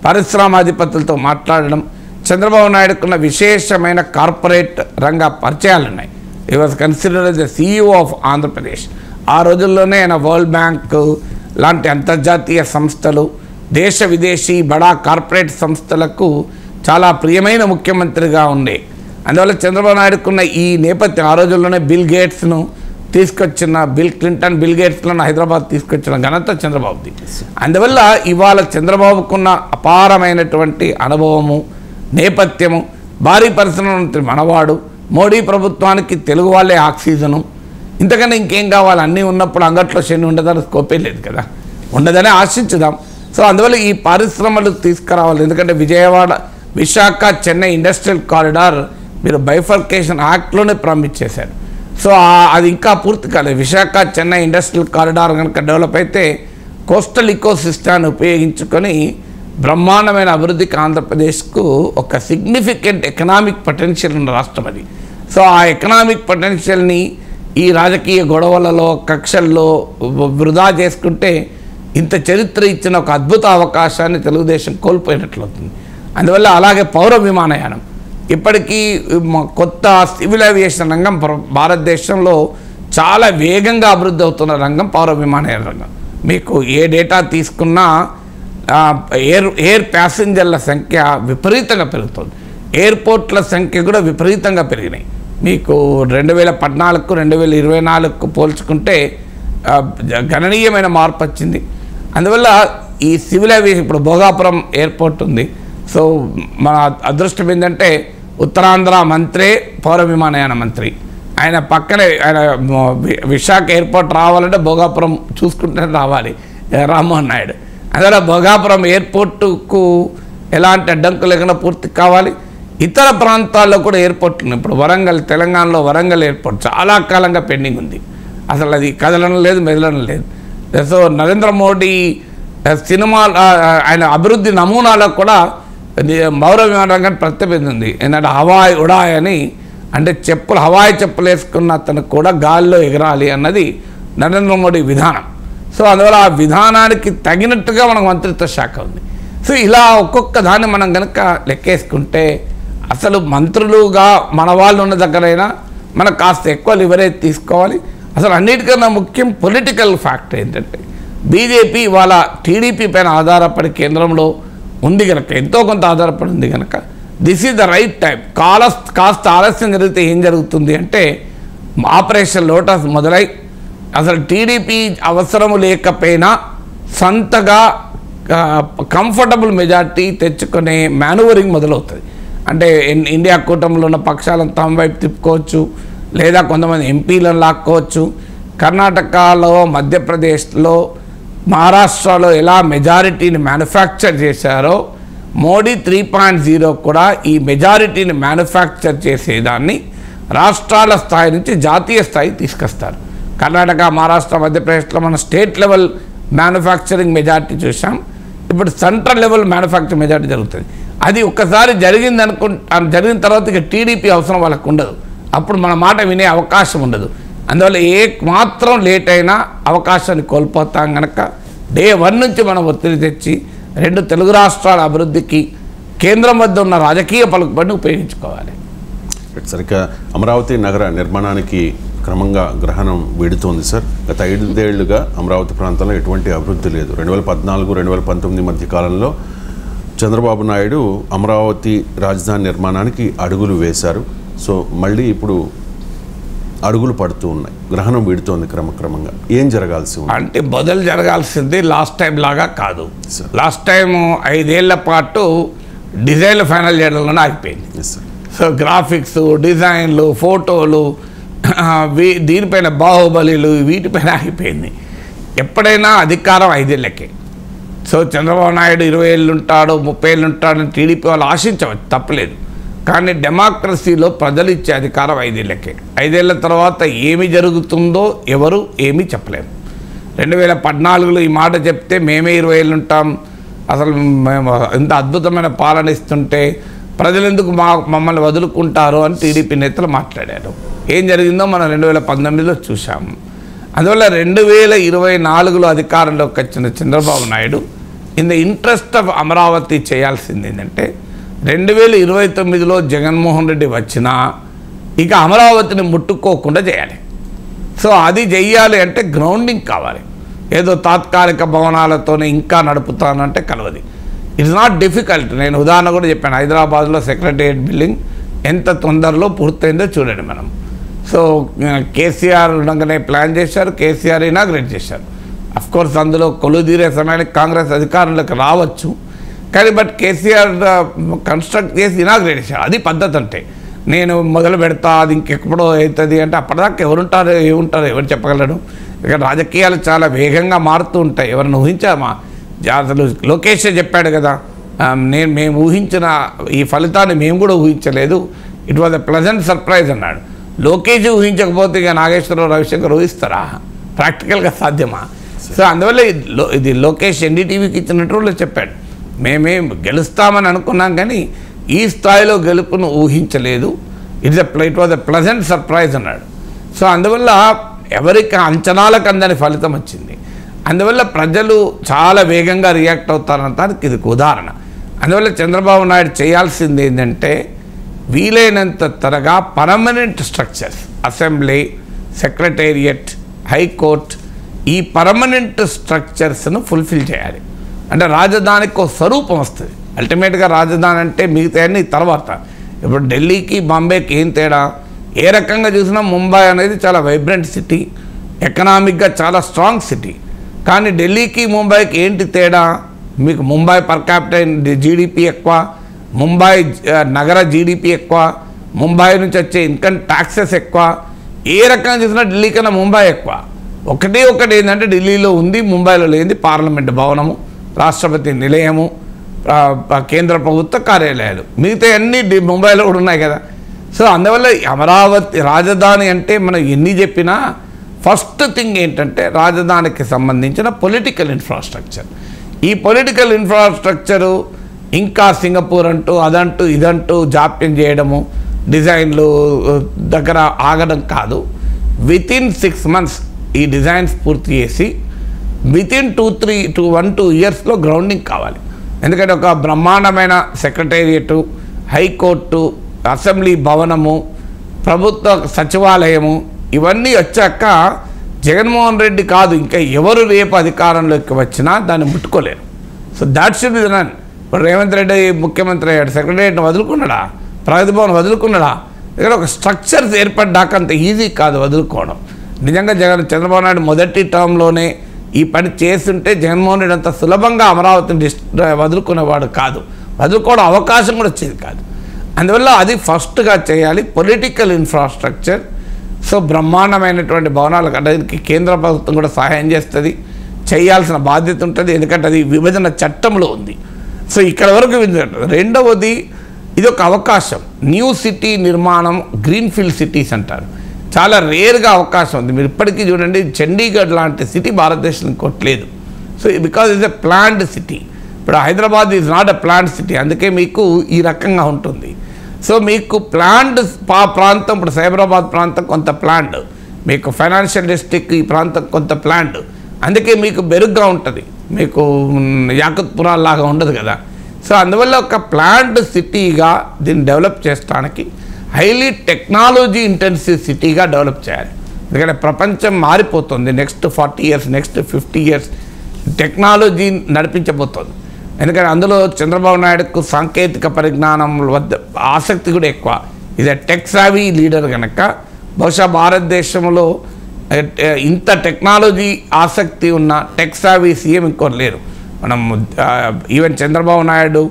పరిశ్రమాధిపతులతో మాట్లాడడం, చంద్రబాబు నాయుడుకున్న విశేషమైన కార్పొరేట్ రంగ పరిచయాలు ఉన్నాయి. ఈ was considered the CEO of Andhra Pradesh. ఆ రోజుల్లోనే ఆయన వరల్డ్ బ్యాంక్ లాంటి అంతర్జాతీయ సంస్థలు, దేశ విదేశీ బడా కార్పొరేట్ సంస్థలకు చాలా ప్రియమైన ముఖ్యమంత్రిగా ఉండే. అందువల్ల చంద్రబాబు నాయుడుకున్న ఈ నేపథ్యం, ఆ రోజుల్లోనే బిల్ గేట్స్ను తీసుకొచ్చిన బిల్ గేట్స్లను హైదరాబాద్ తీసుకొచ్చిన ఘనత చంద్రబాబుది. అందువల్ల ఇవాళ చంద్రబాబుకున్న అపారమైనటువంటి అనుభవము, నేపథ్యము, భారీ పరిశ్రమల మంత్రి మనవాడు, మోడీ ప్రభుత్వానికి తెలుగు వాళ్ళే ఆక్సిజను, ఇంతకన్నా ఇంకేం కావాలి? అన్నీ ఉన్నప్పుడు అంగట్లో శని ఉండదని స్కోపే లేదు కదా, ఉండదనే ఆశించుదాం. సో అందువల్ల ఈ పరిశ్రమలు తీసుకురావాలి. ఎందుకంటే విజయవాడ విశాఖ చెన్నై ఇండస్ట్రియల్ కారిడార్ మీరు బైఫర్కేషన్ యాక్ట్లోనే ప్రామిస్ చేశారు. సో అది ఇంకా పూర్తి కాలేదు. విశాఖ చెన్నై ఇండస్ట్రియల్ కారిడార్ కనుక డెవలప్ అయితే కోస్టల్ ఇకో సిస్టాన్ని ఉపయోగించుకొని బ్రహ్మాండమైన అభివృద్ధికి ఆంధ్రప్రదేశ్కు ఒక సిగ్నిఫికెంట్ ఎకనామిక్ పొటెన్షియల్ ఉన్న రాష్ట్రం అది. సో ఆ ఎకనామిక్ పొటెన్షియల్ని ఈ రాజకీయ గొడవలలో కక్షల్లో వృధా చేసుకుంటే ఇంత చరిత్ర ఇచ్చిన ఒక అద్భుత అవకాశాన్ని తెలుగుదేశం కోల్పోయినట్లవుతుంది. అందువల్ల అలాగే పౌర విమానయానం, ఇప్పటికీ కొత్త సివిల్ ఏవియేషన్ రంగం భారతదేశంలో చాలా వేగంగా అభివృద్ధి అవుతున్న రంగం పౌర విమానయాన రంగం. మీకు ఏ డేటా తీసుకున్నా ఎయిర్ ప్యాసింజర్ల సంఖ్య విపరీతంగా పెరుగుతుంది. ఎయిర్పోర్ట్ల సంఖ్య కూడా విపరీతంగా పెరిగినాయి. మీకు 2014 2024 పోల్చుకుంటే గణనీయమైన మార్పు వచ్చింది. అందువల్ల ఈ సివిల్ ఏవియేషన్, ఇప్పుడు భోగాపురం ఎయిర్పోర్ట్ ఉంది. సో మన అదృష్టం ఏంటంటే ఉత్తరాంధ్ర మంత్రే పౌర విమానయాన మంత్రి, ఆయన పక్కనే ఆయన విశాఖ ఎయిర్పోర్ట్ రావాలంటే భోగాపురం చూసుకుంటే రావాలి రామ్మోహన్ నాయుడు. అందువల్ల భోగాపురం ఎయిర్పోర్టుకు ఎలాంటి అడ్డంకు లేకుండా పూర్తి కావాలి. ఇతర ప్రాంతాల్లో కూడా ఎయిర్పోర్ట్లు ఉన్నాయి. ఇప్పుడు వరంగల్, తెలంగాణలో వరంగల్ ఎయిర్పోర్ట్ చాలా కాలంగా పెండింగ్ ఉంది, అసలు అది కదలడం లేదు, మెదలడం లేదు. సో నరేంద్ర మోడీ సినిమా ఆయన అభివృద్ధి నమూనాలో కూడా పౌర విమానాంగాన్ని ప్రత్యేకత ఉంది. ఏంటంటే హవాయి ఉడాయ్ అని, అంటే చెప్పులు హవాయి చెప్పులు వేసుకున్న అతను కూడా గాల్లో ఎగరాలి అన్నది నరేంద్ర మోడీ విధానం. సో అందువల్ల ఆ విధానానికి తగినట్టుగా మనకు మంత్రిత్వ శాఖ ఉంది. సో ఇలా ఒక్కొక్క దాన్ని మనం కనుక లెక్కేసుకుంటే అసలు మంత్రులుగా మన వాళ్ళు ఉన్న దగ్గరైనా మనకు కాస్త ఎక్కువ లివరేజ్ తీసుకోవాలి. అసలు అన్నిటికన్నా ముఖ్యం పొలిటికల్ ఫ్యాక్టర్ ఏంటంటే బీజేపీ వాళ్ళ టీడీపీ పైన ఆధారపడి కేంద్రంలో ఉంది కనుక, ఎంతో కొంత ఆధారపడి ఉంది కనుక this is the right time. కాస్త ఆలస్యం జరిగితే ఏం జరుగుతుంది అంటే ఆపరేషన్ లోటస్ మొదలై అసలు టీడీపీ అవసరం లేకపోయినా సొంతగా కంఫర్టబుల్ మెజార్టీ తెచ్చుకునే మేనూవరింగ్ మొదలవుతుంది. అంటే ఇండియా కూటమిలో ఉన్న పక్షాలను తమ వైపు తిప్పుకోవచ్చు, లేదా కొంతమంది ఎంపీలను లాక్కోవచ్చు. కర్ణాటకలో, మధ్యప్రదేశ్లో, మహారాష్ట్రలో ఎలా మెజారిటీని మ్యానుఫ్యాక్చర్ చేశారో మోడీ 3.0 కూడా ఈ మెజారిటీని మ్యానుఫ్యాక్చర్ చేసేదాన్ని రాష్ట్రాల స్థాయి నుంచి జాతీయ స్థాయి తీసుకొస్తారు. కర్ణాటక, మహారాష్ట్ర, మధ్యప్రదేశ్లో మనం స్టేట్ లెవెల్ మ్యానుఫ్యాక్చరింగ్ మెజారిటీ చూసాం. ఇప్పుడు సెంట్రల్ లెవెల్ మ్యానుఫ్యాక్చరింగ్ మెజారిటీ జరుగుతుంది. అది ఒక్కసారి జరిగిన తర్వాత ఇక టీడీపీ అవసరం వాళ్ళకు ఉండదు. అప్పుడు మన మాట వినే అవకాశం ఉండదు. అందువల్ల ఏ మాత్రం లేట్ అయినా అవకాశాన్ని కోల్పోతాం కనుక డే 1 నుంచి మనం ఒత్తిడి తెచ్చి 2 తెలుగు రాష్ట్రాల అభివృద్ధికి కేంద్రం వద్ద ఉన్న రాజకీయ పలుకుబడిని ఉపయోగించుకోవాలి. సరిగ్గా అమరావతి నగర నిర్మాణానికి క్రమంగా గ్రహణం వీడుతోంది సార్. గత 5 ఏళ్లుగా అమరావతి ప్రాంతంలో ఎటువంటి అభివృద్ధి లేదు. 2014-2019 మధ్య కాలంలో చంద్రబాబు నాయుడు అమరావతి రాజధాని నిర్మాణానికి అడుగులు వేశారు. సో మళ్ళీ ఇప్పుడు అడుగులు పడుతూ ఉన్నాయి, గ్రహణం వీడుతోంది క్రమక్రమంగా. ఏం జరగాల్సి ఉంది అంటే బదులు జరగాల్సింది లాస్ట్ టైం లాగా కాదు. లాస్ట్ టైం 5 ఏళ్ల పాటు డిజైన్లు ఫైనల్ చేయడంలోనే ఆగిపోయింది. సో గ్రాఫిక్స్, డిజైన్లు, ఫోటోలు, దీనిపైన బాహుబలిలు, వీటిపైన ఆగిపోయింది. ఎప్పుడైనా అధికారం 5 ఏళ్ళకే. సో చంద్రబాబు నాయుడు 20 ఏళ్ళు ఉంటాడు, 30 ఏళ్ళు ఉంటాడని టీడీపీ వాళ్ళు ఆశించవచ్చు, తప్పలేదు. కానీ డెమోక్రసీలో ప్రజలు ఇచ్చే అధికారం 5 ఏళ్ళకే. 5 ఏళ్ల తర్వాత ఏమి జరుగుతుందో ఎవరు ఏమీ చెప్పలేము. 2014లో ఈ మాట చెప్తే మేమే 20 ఏళ్ళు ఉంటాం, అసలు మేము ఇంత అద్భుతమైన పాలన ఇస్తుంటే ప్రజలు ఎందుకు మమ్మల్ని వదులుకుంటారు అని టీడీపీ నేతలు మాట్లాడారు. ఏం జరిగిందో మనం 2019లో చూసాము. అందువల్ల 2024లో అధికారంలోకి వచ్చిన Chandrababu Naidu in the interest of Amaravati చేయాల్సింది ఏంటంటే 2029లో జగన్మోహన్ రెడ్డి వచ్చినా ఇక అమరావతిని ముట్టుకోకుండా చేయాలి. సో అది చెయ్యాలి అంటే గ్రౌండింగ్ కావాలి. ఏదో తాత్కాలిక భవనాలతోనే ఇంకా నడుపుతానంటే కలవది. It's not difficult. నేను ఉదాహరణ కూడా చెప్పాను, హైదరాబాద్లో సెక్రటేరియట్ బిల్డింగ్ ఎంత తొందరలో పూర్తయిందో చూడండి మనం. సో కేసీఆర్ ఉండగానే ప్లాన్ చేశారు, కేసీఆర్ ఇనాగ్రేట్ చేశారు. అఫ్కోర్స్ అందులో కొలుదీరే సమయానికి కాంగ్రెస్ అధికారంలోకి రావచ్చు, కానీ బట్ కేసీఆర్ కన్స్ట్రక్ట్ చేసి ఇనాగ్రేట్ చేశారు. అది పద్ధతి. అంటే నేను మొదలు పెడతా, అది ఇంకెప్పుడో అవుతుంది అంటే అప్పటిదాకా ఎవరుంటారు, ఏముంటారు, ఎవరు చెప్పగలరు. ఇక రాజకీయాలు చాలా వేగంగా మారుతూ ఉంటాయి. ఎవరిని ఊహించామా? అసలు లోకేషే చెప్పాడు కదా, మేము ఊహించిన ఈ ఫలితాన్ని మేము కూడా ఊహించలేదు, it was a pleasant surprise అన్నాడు. లోకేష్ ఊహించకపోతే ఇక నాగేశ్వరరావు, రవిశంకర్ ఊహిస్తారా? ప్రాక్టికల్గా సాధ్యమా? సో అందువల్ల ఇది లోకేష్ ఎన్డీటీవీకి ఇచ్చినట్టు చెప్పాడు, మేమేం గెలుస్తామని అనుకున్నాం కానీ ఈ స్థాయిలో గెలుపును ఊహించలేదు, it was a pleasant surprise అన్నాడు. సో అందువల్ల ఎవరికి అంచనాలకు అందని ఫలితం వచ్చింది. అందువల్ల ప్రజలు చాలా వేగంగా రియాక్ట్ అవుతారనడానికి ఇది ఉదాహరణ. అందువల్ల చంద్రబాబు నాయుడు చేయాల్సింది ఏంటంటే వీలైనంత త్వరగా permanent structures, assembly, secretariat, high court, ఈ పర్మనెంట్ స్ట్రక్చర్స్ను ఫుల్ఫిల్ చేయాలి. అంటే రాజధానికి ఒక స్వరూపం వస్తుంది. అల్టిమేట్గా రాజధాని అంటే మిగతా అన్ని తర్వాత. ఇప్పుడు ఢిల్లీకి, బాంబేకి ఏం తేడా? ఏ రకంగా చూసినా ముంబై అనేది చాలా వైబ్రెంట్ సిటీ, ఎకనామిక్గా చాలా స్ట్రాంగ్ సిటీ. కానీ ఢిల్లీకి, ముంబైకి ఏంటి తేడా? మీకు ముంబై పర్ క్యాపిటల్ జీడిపి ఎక్కువ, ముంబై నగర జీడిపి ఎక్కువ, ముంబై నుంచి వచ్చే ఇన్కమ్ ట్యాక్సెస్ ఎక్కువ. ఏ రకంగా చూసినా ఢిల్లీ కన్నా ముంబై ఎక్కువ. ఒకటి ఏంటంటే ఢిల్లీలో ఉంది, ముంబైలో లేని పార్లమెంట్ భవనము, రాష్ట్రపతి నిలయము, కేంద్ర ప్రభుత్వ కార్యాలయాలు. మిగతా అన్నీ ముంబైలో కూడా ఉన్నాయి కదా. సో అందువల్ల అమరావతి రాజధాని అంటే మనం ఎన్ని చెప్పినా ఫస్ట్ థింగ్ ఏంటంటే రాజధానికి సంబంధించిన పొలిటికల్ ఇన్ఫ్రాస్ట్రక్చర్. ఈ పొలిటికల్ ఇన్ఫ్రాస్ట్రక్చరు ఇంకా సింగపూర్ అంటూ అదంటూ ఇదంటూ జాప్యం చేయడము, డిజైన్లు దగ్గర ఆగడం కాదు. వితిన్ 6 months ఈ డిజైన్స్ పూర్తి చేసి వితిన్ 1-2 yearsలో గ్రౌండింగ్ కావాలి. ఎందుకంటే ఒక బ్రహ్మాండమైన సెక్రటేరియటు, హైకోర్టు, అసెంబ్లీ భవనము, ప్రభుత్వ సచివాలయము ఇవన్నీ వచ్చాక జగన్మోహన్ రెడ్డి కాదు ఇంకా ఎవరు రేపు అధికారంలోకి వచ్చినా దాన్ని ముట్టుకోలేరు. So that should be run. ఇప్పుడు రేవంత్ రెడ్డి ముఖ్యమంత్రి అయ్యాడు, సెక్రటేరియట్ని వదులుకున్నాడా, ప్రగతి భవన్ వదులుకున్నాడా? ఇక్కడ ఒక స్ట్రక్చర్స్ ఏర్పడ్డాక అంత ఈజీ కాదు వదులుకోవడం. నిజంగా చంద్రబాబు నాయుడు మొదటి టర్మ్లోనే ఈ పని చేస్తుంటే జగన్మోహన్ రెడ్డి అంత సులభంగా అమరావతిని వదులుకునేవాడు కాదు, వదులుకోవడం అవకాశం కూడా వచ్చేది కాదు. అందువల్ల అది ఫస్ట్గా చేయాలి. Political infrastructure. సో బ్రహ్మాండమైనటువంటి భవనాలు కట్టడానికి కేంద్ర ప్రభుత్వం కూడా సహాయం చేస్తుంది, చేయాల్సిన బాధ్యత ఉంటుంది, ఎందుకంటే అది విభజన చట్టంలో ఉంది. సో ఇక్కడ వరకు. రెండవది ఇది ఒక అవకాశం. న్యూ సిటీ నిర్మాణం, గ్రీన్ఫీల్డ్ సిటీస్ అంటారు, చాలా రేర్గా అవకాశం ఉంది. మీరు ఇప్పటికీ చూడండి, చండీగఢ్ లాంటి సిటీ భారతదేశంలో కొట్టలేదు. So because it's a planned city. ఇప్పుడు Hyderabad is not a planned city, అందుకే మీకు ఈ రకంగా ఉంటుంది. సో మీకు ప్లాన్డ్ ప్రాంతం, ఇప్పుడు సైబరాబాద్ ప్రాంతం కొంత ప్లాన్డ్, మీకు ఫైనాన్షియల్ డిస్ట్రిక్ట్ ఈ ప్రాంతం కొంత ప్లాన్డ్, అందుకే మీకు బెరుగ్గా ఉంటుంది, మీకు యాకత్పురాల్ లాగా ఉండదు కదా. సో అందువల్ల ఒక ప్లాన్డ్ సిటీగా దీన్ని డెవలప్ చేయడానికి హైలీ టెక్నాలజీ ఇంటెన్సివ్ సిటీగా డెవలప్ చేయాలి. ఎందుకంటే ప్రపంచం మారిపోతుంది. Next 40 years, next 50 years technology నడిపించబోతుంది. ఎందుకంటే అందులో చంద్రబాబు నాయుడుకు సాంకేతిక పరిజ్ఞానం వద్ద ఆసక్తి కూడా ఎక్కువ. ఇది టెక్ సావీ లీడర్ కనుక బహుశా భారతదేశంలో ఇంత టెక్నాలజీ ఆసక్తి ఉన్న టెక్ సావీ సీఎం ఇంకోరు లేరు. మనం ఈవెన్ చంద్రబాబు నాయుడు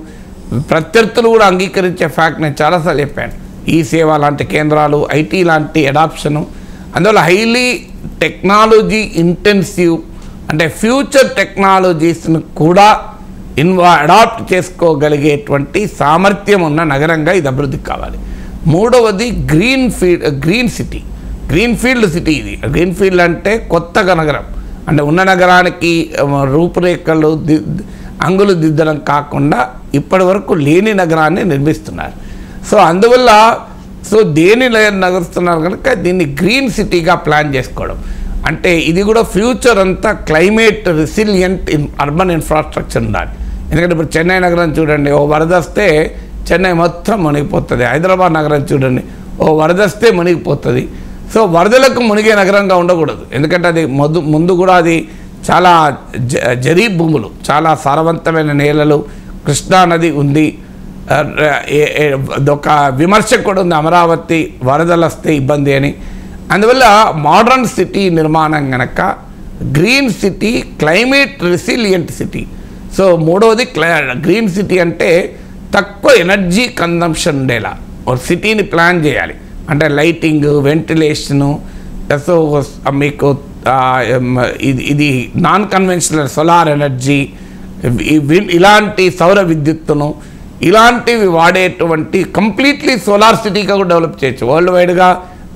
ప్రత్యర్థులు కూడా అంగీకరించే ఫ్యాక్ట్ నేను చాలాసార్లు చెప్పాను. ఈ సేవ లాంటి కేంద్రాలు, ఐటీ లాంటి అడాప్షను, అందువల్ల హైలీ టెక్నాలజీ ఇంటెన్సివ్ అంటే ఫ్యూచర్ టెక్నాలజీస్ను కూడా అడాప్ట్ చేసుకోగలిగేటువంటి సామర్థ్యం ఉన్న నగరంగా ఇది అభివృద్ధి కావాలి. మూడవది గ్రీన్ ఫీల్డ్ సిటీ. ఇది గ్రీన్ఫీల్డ్ అంటే కొత్తగా నగరం, అంటే ఉన్న నగరానికి రూపురేఖలు అంగులు దిద్దడం కాకుండా ఇప్పటి వరకు లేని నగరాన్ని నిర్మిస్తున్నారు. సో అందువల్ల దేని నగరుస్తున్నారు కనుక దీన్ని గ్రీన్ సిటీగా ప్లాన్ చేసుకోవడం అంటే ఇది కూడా ఫ్యూచర్ అంతా క్లైమేట్ రెసిలియంట్ అర్బన్ ఇన్ఫ్రాస్ట్రక్చర్ ఉండాలి. ఎందుకంటే ఇప్పుడు చెన్నై నగరం చూడండి, ఓ వరద వస్తే చెన్నై మొత్తం మునిగిపోతుంది. హైదరాబాద్ నగరం చూడండి, ఓ వరద వస్తే మునిగిపోతుంది. సో వరదలకు మునిగే నగరంగా ఉండకూడదు, ఎందుకంటే అది ముందు కూడా అది చాలా జరీ భూములు, చాలా సారవంతమైన నేలలు, కృష్ణా నది ఉంది. ఒక విమర్శ కూడా ఉంది, అమరావతి వరదలు వస్తే ఇబ్బంది అని. అందువల్ల మోడర్న్ సిటీ నిర్మాణం కనుక green city, climate resilient city. So మూడవది గ్రీన్ సిటీ అంటే తక్కువ ఎనర్జీ కన్జంప్షన్ ఉండేలా ఒక సిటీని ప్లాన్ చేయాలి. అంటే లైటింగ్, వెంటిలేషను, సో మీకు ఇది నాన్ కన్వెన్షనల్ సోలార్ ఎనర్జీ, ఇలాంటి సౌర విద్యుత్తును ఇలాంటివి వాడేటువంటి కంప్లీట్లీ సోలార్ సిటీగా కూడా డెవలప్ చేయొచ్చు. వరల్డ్ వైడ్గా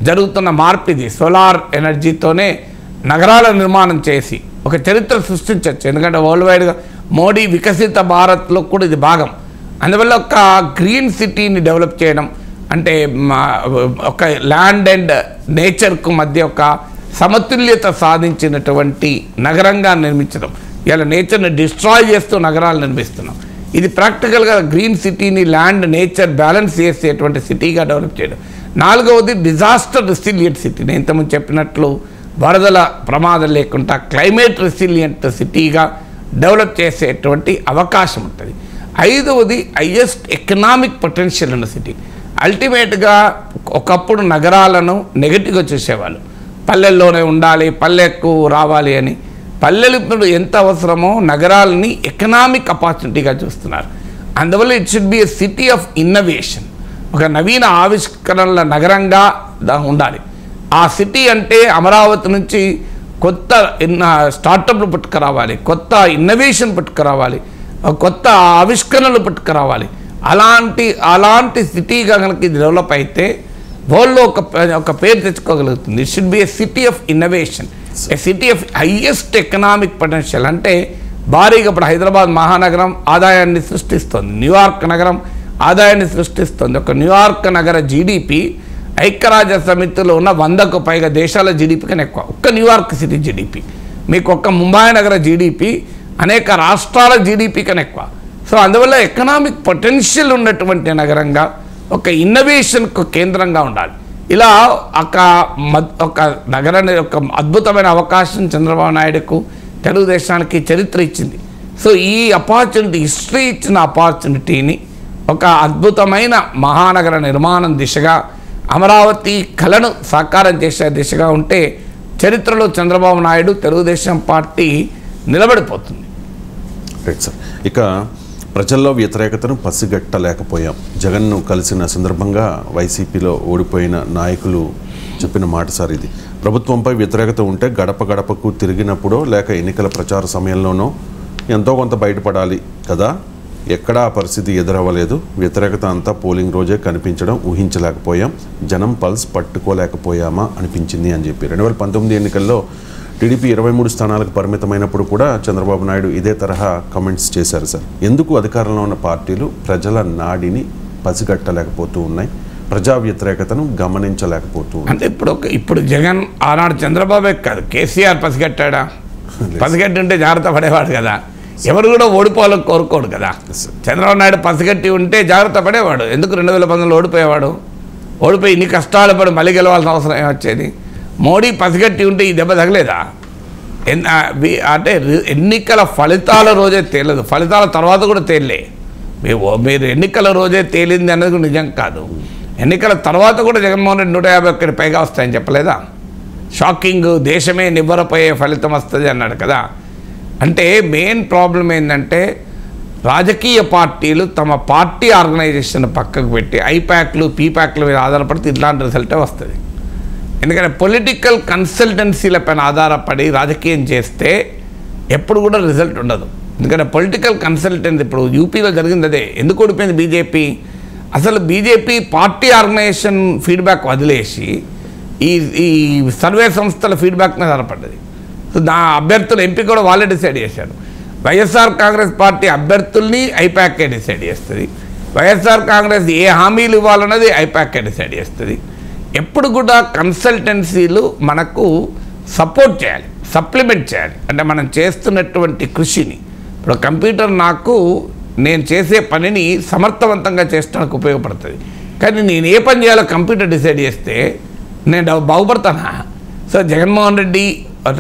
జరుగుతున్న మార్పు ఇది. సోలార్ ఎనర్జీతోనే నగరాల నిర్మాణం చేసి ఒక చరిత్ర సృష్టించవచ్చు. ఎందుకంటే వరల్డ్ వైడ్గా మోడీ వికసిత భారత్లో కూడా ఇది భాగం. అందువల్ల ఒక గ్రీన్ సిటీని డెవలప్ చేయడం అంటే ఒక ల్యాండ్ అండ్ నేచర్కు మధ్య ఒక సమతుల్యత సాధించినటువంటి నగరంగా నిర్మించడం. ఇలా నేచర్ని డిస్ట్రాయ్ చేస్తూ నగరాలు నిర్మిస్తున్నాం. ఇది ప్రాక్టికల్గా గ్రీన్ సిటీని ల్యాండ్ నేచర్ బ్యాలెన్స్ చేసేటువంటి సిటీగా డెవలప్ చేయడం. నాలుగవది డిజాస్టర్ రెసిలియంట్ సిటీ. నేను ఇంతకుముందు చెప్పినట్లు వరదల ప్రమాదం లేకుండా క్లైమేట్ రెసిలియంట్ సిటీగా డెవలప్ చేసేటువంటి అవకాశం ఉంటుంది. ఐదవది హైయెస్ట్ ఎకనామిక్ పొటెన్షియల్ ఉన్న సిటీ. అల్టిమేట్గా ఒకప్పుడు నగరాలను నెగటివ్గా చూసేవాళ్ళు, పల్లెల్లోనే ఉండాలి, పల్లెకు రావాలి అని. పల్లెలు ఇప్పుడు ఎంత అవసరమో నగరాలని ఎకనామిక్ ఆపర్చునిటీగా చూస్తున్నారు. అందువల్ల it should be a city of innovation, ఒక నవీన ఆవిష్కరణల నగరంగా ఉండాలి. ఆ సిటీ అంటే అమరావతి నుంచి కొత్త స్టార్టప్లు పట్టుకురావాలి, కొత్త ఇన్నోవేషన్ పట్టుకురావాలి, కొత్త ఆవిష్కరణలు పట్టుకురావాలి. అలాంటి సిటీగా కనుక ఇది డెవలప్ అయితే వరల్డ్లో ఒక పేరు తెచ్చుకోగలుగుతుంది. It should be a city of innovation, a city of highest economic potential. అంటే భారీగా ఇప్పుడు హైదరాబాద్ మహానగరం ఆదాయాన్ని సృష్టిస్తుంది, న్యూయార్క్ నగరం ఆదాయాన్ని సృష్టిస్తుంది. ఒక న్యూయార్క్ నగర జీడిపి ఐక్యరాజ్య సమితిలో ఉన్న 100కు పైగా దేశాల జీడిపి కన్నా ఎక్కువ. ఒక్క న్యూయార్క్ సిటీ జీడిపి, మీకు ఒక్క ముంబై నగర జీడిపి అనేక రాష్ట్రాల జీడిపి కన్నా ఎక్కువ. సో అందువల్ల ఎకనామిక్ పొటెన్షియల్ ఉన్నటువంటి నగరంగా, ఒక ఇన్నోవేషన్కు కేంద్రంగా ఉండాలి. ఇలా ఒక నగరాన్ని, ఒక అద్భుతమైన అవకాశం చంద్రబాబు నాయుడుకు, తెలుగుదేశానికి చరిత్ర ఇచ్చింది. సో ఈ ఆపర్చునిటీ, హిస్టరీ ఇచ్చిన ఆపర్చునిటీని ఒక అద్భుతమైన మహానగర నిర్మాణం దిశగా, అమరావతి కళను సాకారం చేసే దిశగా ఉంటే చరిత్రలో చంద్రబాబు నాయుడు, తెలుగుదేశం పార్టీ నిలబడిపోతుంది. Right sir. ఇక ప్రజల్లో వ్యతిరేకతను పసిగట్టలేకపోయాం. జగన్ను కలిసిన సందర్భంగా వైసీపీలో ఓడిపోయిన నాయకులు చెప్పిన మాట సార్ ఇది. ప్రభుత్వంపై వ్యతిరేకత ఉంటే గడప గడపకు తిరిగినప్పుడో లేక ఎన్నికల ప్రచార సమయంలోనో ఎంతో కొంత బయటపడాలి కదా. ఎక్కడా ఆ పరిస్థితి ఎదురవ్వలేదు. వ్యతిరేకత అంతా పోలింగ్ రోజే కనిపించడం ఊహించలేకపోయాం. జనం పల్స్ పట్టుకోలేకపోయామా అనిపించింది అని చెప్పి 2019 ఎన్నికల్లో టీడీపీ 23 స్థానాలకు పరిమితమైనప్పుడు కూడా చంద్రబాబు నాయుడు ఇదే తరహా కమెంట్స్ చేశారు సార్. ఎందుకు అధికారంలో ఉన్న పార్టీలు ప్రజల నాడిని పసిగట్టలేకపోతూ ఉన్నాయి, ప్రజా వ్యతిరేకతను గమనించలేకపోతూ ఉన్నాయి? అంటే ఇప్పుడు జగన్ ఆనాడు చంద్రబాబే కాదు, కేసీఆర్ పసిగట్టాడా? పసిగట్టి జాగ్రత్త పడేవాడు కదా. ఎవరు కూడా ఓడిపోవాలని కోరుకోడు కదా. చంద్రబాబు నాయుడు పసిగట్టి ఉంటే జాగ్రత్త పడేవాడు. ఎందుకు 2019లో ఓడిపోయేవాడు? ఓడిపోయి ఇన్ని కష్టాలు పడి మళ్ళీ గెలవాల్సిన అవసరం ఏమొచ్చేది? మోడీ పసిగట్టి ఉంటే ఈ దెబ్బ తగలేదా? అంటే ఎన్నికల ఫలితాల రోజే తేలదు, ఫలితాల తర్వాత కూడా తేలే. మీరు ఎన్నికల రోజే తేలింది అనేది నిజం కాదు. ఎన్నికల తర్వాత కూడా జగన్మోహన్ రెడ్డి 151 పైగా వస్తాయని చెప్పలేదా? షాకింగ్, దేశమే నివ్వరపోయే ఫలితం వస్తుంది అన్నాడు కదా. అంటే మెయిన్ ప్రాబ్లం ఏంటంటే రాజకీయ పార్టీలు తమ పార్టీ ఆర్గనైజేషన్ పక్కకు పెట్టి ఐప్యాక్లు, పీప్యాక్ల మీద ఆధారపడితే ఇట్లాంటి రిజల్టే వస్తుంది. ఎందుకంటే పొలిటికల్ కన్సల్టెన్సీల పైన ఆధారపడి రాజకీయం చేస్తే ఎప్పుడు కూడా రిజల్ట్ ఉండదు. ఎందుకంటే పొలిటికల్ కన్సల్టెన్సీ ఇప్పుడు యూపీలో జరిగింది అదే. ఎందుకు ఓడిపోయింది బీజేపీ? అసలు బీజేపీ పార్టీ ఆర్గనైజేషన్ ఫీడ్బ్యాక్ వదిలేసి ఈ సర్వే సంస్థల ఫీడ్బ్యాక్ మీద ఆధారపడ్డది. సో అభ్యర్థుల ఎంపిక కూడా వాళ్ళే డిసైడ్ చేశారు. వైఎస్ఆర్ కాంగ్రెస్ పార్టీ అభ్యర్థుల్ని ఐప్యాకే డిసైడ్ చేస్తుంది. వైఎస్ఆర్ కాంగ్రెస్ ఏ హామీలు ఇవ్వాలన్నది ఐప్యాకే డిసైడ్ చేస్తుంది. ఎప్పుడు కూడా కన్సల్టెన్సీలు మనకు సపోర్ట్ చేయాలి, సప్లిమెంట్ చేయాలి. అంటే మనం చేస్తున్నటువంటి కృషిని, ఇప్పుడు కంప్యూటర్ నేను చేసే పనిని సమర్థవంతంగా చేయడానికి ఉపయోగపడుతుంది. కానీ నేను ఏ పని చేయాలో కంప్యూటర్ డిసైడ్ చేస్తే నేను బాగుపడతానా? సో జగన్మోహన్ రెడ్డి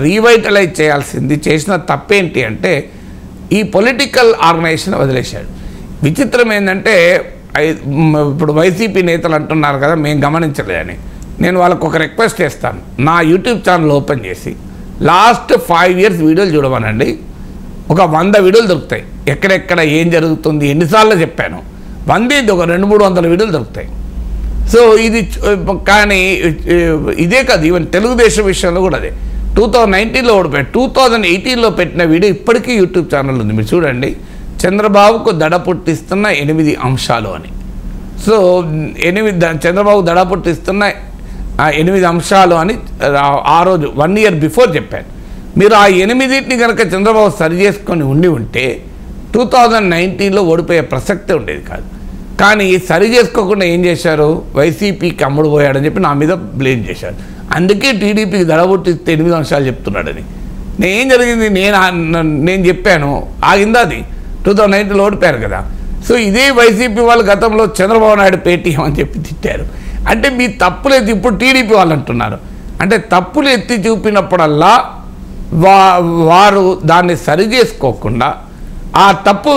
రీవైటలైజ్ చేయాల్సింది చేసిన తప్పేంటి అంటే ఈ పొలిటికల్ ఆర్గనైజేషన్ వదిలేశాడు. విచిత్రం ఏంటంటే ఇప్పుడు వైసీపీ నేతలు అంటున్నారు కదా మేము గమనించలేదని. నేను వాళ్ళకు ఒక రిక్వెస్ట్ చేస్తాను, నా యూట్యూబ్ ఛానల్ ఓపెన్ చేసి లాస్ట్ 5 years వీడియోలు చూడమనండి. ఒక 100 వీడియోలు దొరుకుతాయి. ఎక్కడెక్కడ ఏం జరుగుతుంది ఎన్నిసార్లు చెప్పాను, 100 ఒక 200-300 వీడియోలు దొరుకుతాయి. సో ఇది కానీ ఇదే కాదు, ఈవెన్ తెలుగుదేశం విషయంలో కూడా అదే. 2019లో ఓడిపోయాడు, 2018లో పెట్టిన వీడియో ఇప్పటికీ యూట్యూబ్ ఛానల్ ఉంది, మీరు చూడండి. చంద్రబాబుకు దడ పుట్టిస్తున్న 8 అంశాలు అని. సో చంద్రబాబు దడ పుట్టిస్తున్న 8 అంశాలు అని ఆ రోజు 1 year బిఫోర్ చెప్పాను. మీరు ఆ 8ని కనుక చంద్రబాబు సరి చేసుకొని ఉంటే 2019లో ఓడిపోయే ప్రసక్తే ఉండేది కాదు. కానీ సరి చేసుకోకుండా ఏం చేశారు, వైసీపీకి అమ్ముడు పోయాడని చెప్పి నా మీద బ్లేమ్ చేశారు. అందుకే టీడీపీకి దడ పుట్టిస్తే 8 అంశాలు చెప్తున్నాడని. ఏం జరిగింది, నేను చెప్పాను, ఆగిందా అది? 2019లో ఓడిపోయారు కదా. సో ఇదే వైసీపీ వాళ్ళు గతంలో చంద్రబాబు నాయుడు పేటీఎం అని చెప్పి తిట్టారు. అంటే మీ తప్పులు ఎత్తి ఇప్పుడు టీడీపీ వాళ్ళు అంటున్నారు. అంటే తప్పులు ఎత్తి చూపినప్పుడల్లా వారు దాన్ని సరి చేసుకోకుండా ఆ తప్పు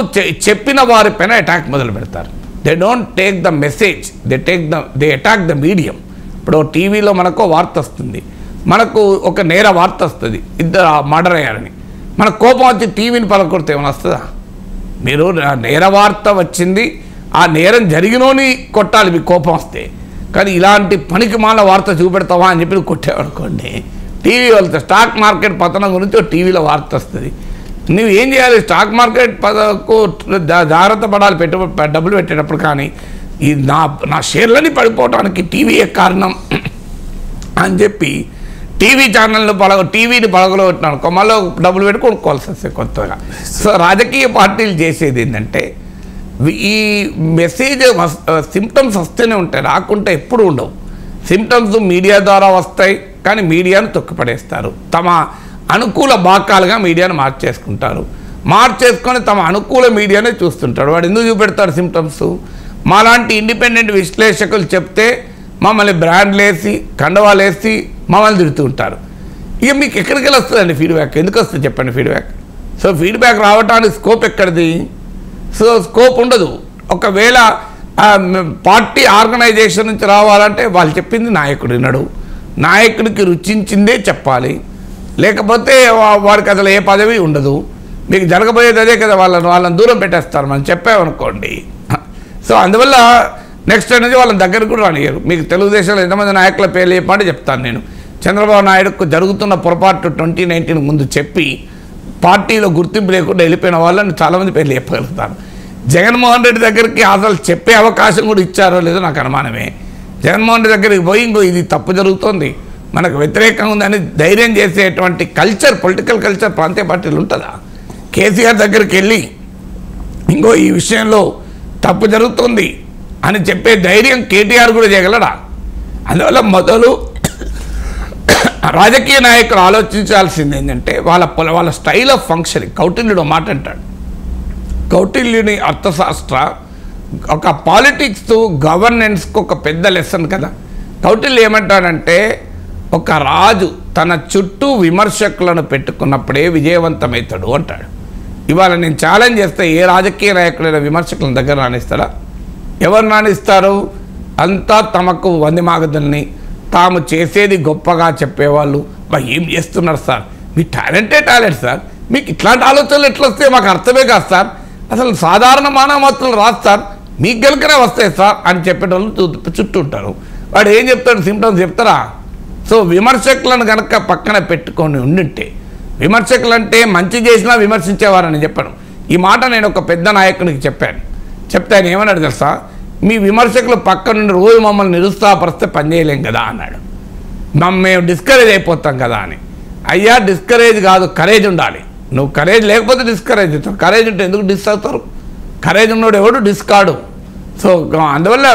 చెప్పిన వారిపైన అటాక్ మొదలు పెడతారు. They don't take the message, they attack the medium. ఇప్పుడు టీవీలో మనకు వార్త వస్తుంది, మనకు ఒక నేర వార్త వస్తుంది, 2 మర్డర్ అయ్యారని, మనకు కోపం వచ్చి టీవీని పలకొడితే ఏమైనా వస్తుందా? మీరు నేర వార్త వచ్చింది, ఆ నేరం జరిగినోని కొట్టాలి మీకు కోపం వస్తే. కానీ ఇలాంటి పనికి మాల వార్త చూపెడతావా అని చెప్పి కొట్టావనుకోండి, టీవీ వాళ్ళతో స్టాక్ మార్కెట్ పతనం గురించి టీవీలో వార్త వస్తుంది. నువ్వు ఏం చేయాలి, స్టాక్ మార్కెట్ జాగ్రత్త పడాలి డబ్బులు పెట్టేటప్పుడు. కానీ ఈ నా షేర్లని పడిపోవడానికి టీవీయే కారణం అని చెప్పి టీవీ ఛానల్ని టీవీని పలగలగొట్టినాడు మళ్ళీ డబ్బులు పెట్టి కొనుక్కోవాల్సి వస్తాయి కొత్తగా. సో రాజకీయ పార్టీలు చేసేది ఏంటంటే ఈ మెసేజ్ సిమ్టమ్స్ వస్తూనే ఉంటాయి, రాకుంటే ఎప్పుడు ఉండవు. సిమ్టమ్స్ మీడియా ద్వారా వస్తాయి, కానీ మీడియాను తొక్కిపడేస్తారు. తమ అనుకూల బాకాలుగా మీడియాను మార్చేసుకొని తమ అనుకూల మీడియానే చూస్తుంటాడు. వాడు ఎందుకు చూపెడతాడు సిమ్టమ్స్? మాలాంటి ఇండిపెండెంట్ విశ్లేషకులు చెప్తే మమ్మల్ని బ్రాండ్లు వేసి కండవాలు వేసి మమ్మల్ని తిడుతూ ఉంటారు. ఇక మీకు ఎక్కడికి వెళ్ళి వస్తుందండి ఫీడ్బ్యాక్? ఎందుకు వస్తుంది చెప్పండి ఫీడ్బ్యాక్? సో ఫీడ్బ్యాక్ రావడానికి స్కోప్ ఎక్కడిది? సో స్కోప్ ఉండదు. ఒకవేళ పార్టీ ఆర్గనైజేషన్ నుంచి రావాలంటే వాళ్ళు చెప్పింది నాయకుడు వినడు, నాయకుడికి రుచించిందే చెప్పాలి, లేకపోతే వాడికి అసలు ఏ పదవి ఉండదు. మీకు జరగబోయేది అదే కదా, వాళ్ళని దూరం పెట్టేస్తారు మనం చెప్పామనుకోండి. సో అందువల్ల నెక్స్ట్ అనేది వాళ్ళని దగ్గరకు కూడా రానియరు. మీకు తెలుగుదేశంలో ఎంతమంది నాయకుల పేర్లు చెప్పంటే చెప్తాను నేను. చంద్రబాబు నాయుడుకు జరుగుతున్న పొరపాటు 2019 ముందు చెప్పి పార్టీలో గుర్తింపు లేకుండా వెళ్ళిపోయిన వాళ్ళని చాలామంది పేర్లు చెప్పగలుగుతాను. జగన్మోహన్ రెడ్డి దగ్గరికి అసలు చెప్పే అవకాశం కూడా ఇచ్చారో లేదో నాకు అనుమానమే. జగన్మోహన్ రెడ్డి దగ్గరికి పోయి ఇంకో ఇది తప్పు జరుగుతోంది, మనకు వ్యతిరేకంగా ఉందని ధైర్యం చేసేటువంటి కల్చర్, పొలిటికల్ కల్చర్ ప్రాంతీయ పార్టీలు ఉంటుందా? కేసీఆర్ దగ్గరికి వెళ్ళి ఇంకో ఈ విషయంలో తప్పు జరుగుతుంది అని చెప్పే ధైర్యం కేటీఆర్ కూడా చేయగలడా? అందువల్ల మొదలు రాజకీయ నాయకులు ఆలోచించాల్సింది ఏంటంటే వాళ్ళ స్టైల్ ఆఫ్ ఫంక్షనింగ్. కౌటిల్యుడు మాట అంటాడు, కౌటిల్యుని అర్థశాస్త్ర ఒక పాలిటిక్స్ గవర్నెన్స్కి ఒక పెద్ద లెసన్ కదా. కౌటిల్యుడు ఏమంటాడంటే ఒక రాజు తన చుట్టూ విమర్శకులను పెట్టుకున్నప్పుడే విజయవంతమవుతాడు అంటాడు. ఇవాళ నేను ఛాలెంజ్ చేస్తే ఏ రాజకీయ నాయకులైన విమర్శకుల దగ్గర రాణిస్తారా? ఎవరు రాణిస్తారు? అంతా తమకు వందిమాగదుల్ని తాము చేసేది గొప్పగా చెప్పేవాళ్ళు. ఏం చేస్తున్నారు సార్, మీ టాలెంట్ సార్, మీకు ఇట్లాంటి ఆలోచనలు ఎట్లా వస్తాయి మాకు అర్థమే కాదు సార్, అసలు సాధారణ మానవత్తులు రాదు సార్, మీకు గెలకనే వస్తాయి సార్ అని చెప్పేటోళ్ళు చుట్టూ ఉంటారు. వాడు ఏం చెప్తాడు? సిమ్టమ్స్ చెప్తారా? సో విమర్శకులను కనుక పక్కన పెట్టుకొని ఉండింటే, విమర్శకులు అంటే మంచి చేసినా విమర్శించేవారని చెప్పాను. ఈ మాట నేను ఒక పెద్ద నాయకునికి చెప్పాను. చెప్తే ఆయన ఏమన్నాడు తెలుసా? మీ విమర్శకులు పక్క నుండి రోజు మమ్మల్ని నిరుత్సాహపరిస్తే పనిచేయలేం కదా అన్నాడు. మేము డిస్కరేజ్ అయిపోతాం కదా అని. అయ్యా డిస్కరేజ్ కాదు, కరేజ్ ఉండాలి. నువ్వు కరేజ్ లేకపోతే డిస్కరేజ్ అవుతావు, కరేజ్ ఉంటే ఎందుకు డిస్ అవుతారు? కరేజ్ ఉన్నోడు ఎవడు డిస్కాడు. సో అందువల్ల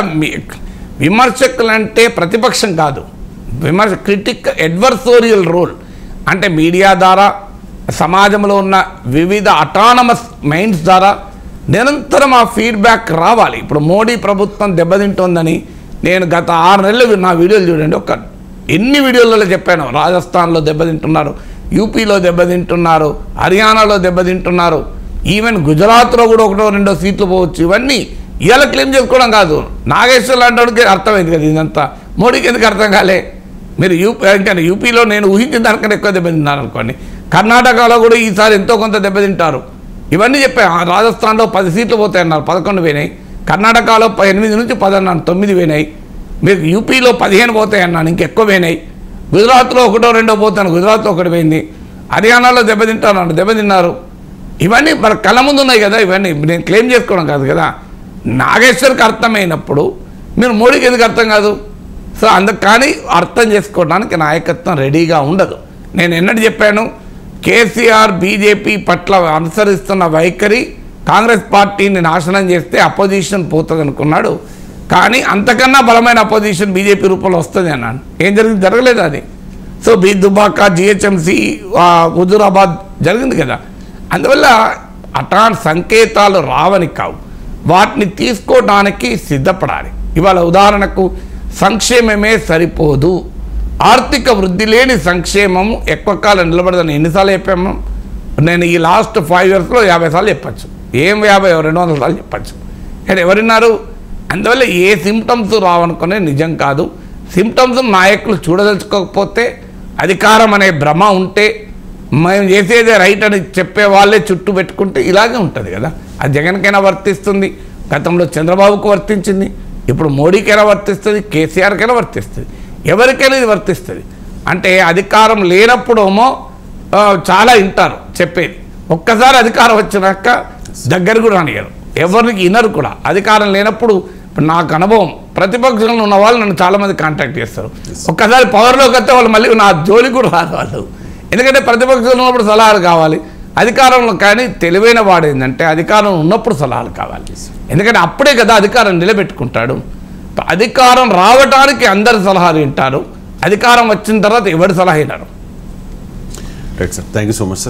విమర్శకులు అంటే ప్రతిపక్షం కాదు, అడ్వర్సోరియల్ రోల్ అంటే మీడియా ద్వారా సమాజంలో ఉన్న వివిధ అటానమస్ మైండ్స్ ద్వారా నిరంతరం ఆ ఫీడ్బ్యాక్ రావాలి. ఇప్పుడు మోడీ ప్రభుత్వం దెబ్బతింటోందని నేను గత 6 నెలలు నా వీడియోలు చూడండి, ఎన్ని వీడియోలలో చెప్పాను. రాజస్థాన్లో దెబ్బతింటున్నారు, యూపీలో దెబ్బతింటున్నారు, హర్యానాలో దెబ్బతింటున్నారు, ఈవెన్ గుజరాత్లో కూడా 1-2 సీట్లు పోవచ్చు. ఇవన్నీ ఇవాళ క్లెయిమ్ చేసుకోవడం కాదు. నాగేశ్వర్ లాంటి వాడికి అర్థమైంది కదా ఇదంతా, మోడీకి ఎందుకు అర్థం కాలే? మీరు ఇంకా యూపీలో నేను ఊహించిన దానికన్నా ఎక్కువ దెబ్బతింటున్నారు అనుకోండి. కర్ణాటకలో కూడా ఈసారి ఎంతో కొంత దెబ్బతింటారు. ఇవన్నీ చెప్పాను. రాజస్థాన్లో 10 సీట్లు పోతాయన్నారు, 11 పోయినాయి. కర్ణాటకలో 8 నుంచి 10 అన్నాను, 9 పోయినాయి. మీకు యూపీలో 15 పోతాయన్నాను, ఇంకెక్కువ పోయినాయి. గుజరాత్లో 1-2 పోతాను, గుజరాత్లో 1 పోయింది. హర్యానాలో దెబ్బతిన్నారు. ఇవన్నీ మన కళ్ళ ముందు ఉన్నాయి కదా. ఇవన్నీ నేను క్లెయిమ్ చేసుకోవడం కాదు కదా. నాగేశ్వర్కి అర్థమైనప్పుడు మీరు మోడీకి ఎందుకు అర్థం కాదు? సో అందుకు కానీ అర్థం చేసుకోవడానికి నాయకత్వం రెడీగా ఉండదు. నేను ఎన్నడూ చెప్పాను, కేసీఆర్ బీజేపీ పట్ల అనుసరిస్తున్న వైఖరి కాంగ్రెస్ పార్టీని నాశనం చేస్తే అపోజిషన్ పోతుంది అనుకున్నాడు. కానీ అంతకన్నా బలమైన అపోజిషన్ బీజేపీ రూపంలో వస్తుంది అన్నాను. ఏం జరిగింది? జరగలేదు అది. సో దుబాక, జిహెచ్ఎంసీ, హుజూరాబాద్ జరిగింది కదా. అందువల్ల అట్లాంటి సంకేతాలు రావని కావు, వాటిని తీసుకోవడానికి సిద్ధపడాలి. ఇవాళ ఉదాహరణకు సంక్షేమమే సరిపోదు, ఆర్థిక వృద్ధి లేని సంక్షేమము ఎక్కువ కాలం నిలబడదని ఎన్నిసార్లు చెప్పాము? నేను ఈ లాస్ట్ 5 ఇయర్స్లో 50 సార్లు చెప్పచ్చు. ఏం 50, 200 సార్లు చెప్పచ్చు. కానీ ఎవరున్నారు? అందువల్ల ఏ సిమ్టమ్స్ రావనుకునే నిజం కాదు. సిమ్టమ్స్ నాయకులు చూడదలుచుకోకపోతే, అధికారం అనే భ్రమ ఉంటే, మేము చేసేదే రైట్ అని చెప్పే వాళ్ళే చుట్టూ పెట్టుకుంటే ఇలాగే ఉంటుంది కదా. అది జగన్కైనా వర్తిస్తుంది, గతంలో చంద్రబాబుకు వర్తించింది, ఇప్పుడు మోడీకైనా వర్తిస్తుంది, కేసీఆర్కైనా వర్తిస్తుంది, ఎవరికైనా ఇది వర్తిస్తుంది. అంటే అధికారం లేనప్పుడేమో చాలా వింటారు చెప్పేది, ఒక్కసారి అధికారం వచ్చినాక దగ్గర కూడా రానియరు, ఎవరికి వినరు కూడా. అధికారం లేనప్పుడు నాకు అనుభవం, ప్రతిపక్షంలో ఉన్న వాళ్ళు నన్ను చాలామంది కాంటాక్ట్ చేస్తారు. ఒక్కసారి పవర్లోకి వస్తే వాళ్ళు మళ్ళీ నా జోలికి కూడా రాదు వాళ్ళు. ఎందుకంటే ప్రతిపక్షంలో ఉన్నప్పుడు సలహాలు కావాలి, అధికారంలో కానీ తెలివైన వాడు ఏంటంటే అధికారం ఉన్నప్పుడు సలహాలు కావాలి. ఎందుకంటే అప్పుడే కదా అధికారం నిలబెట్టుకుంటాడు. అధికారం రావడానికి అందరి సలహాలు వింటారు, అధికారం వచ్చిన తర్వాత ఎవరి సలహా వినరు. Right sir, thank you so much sir.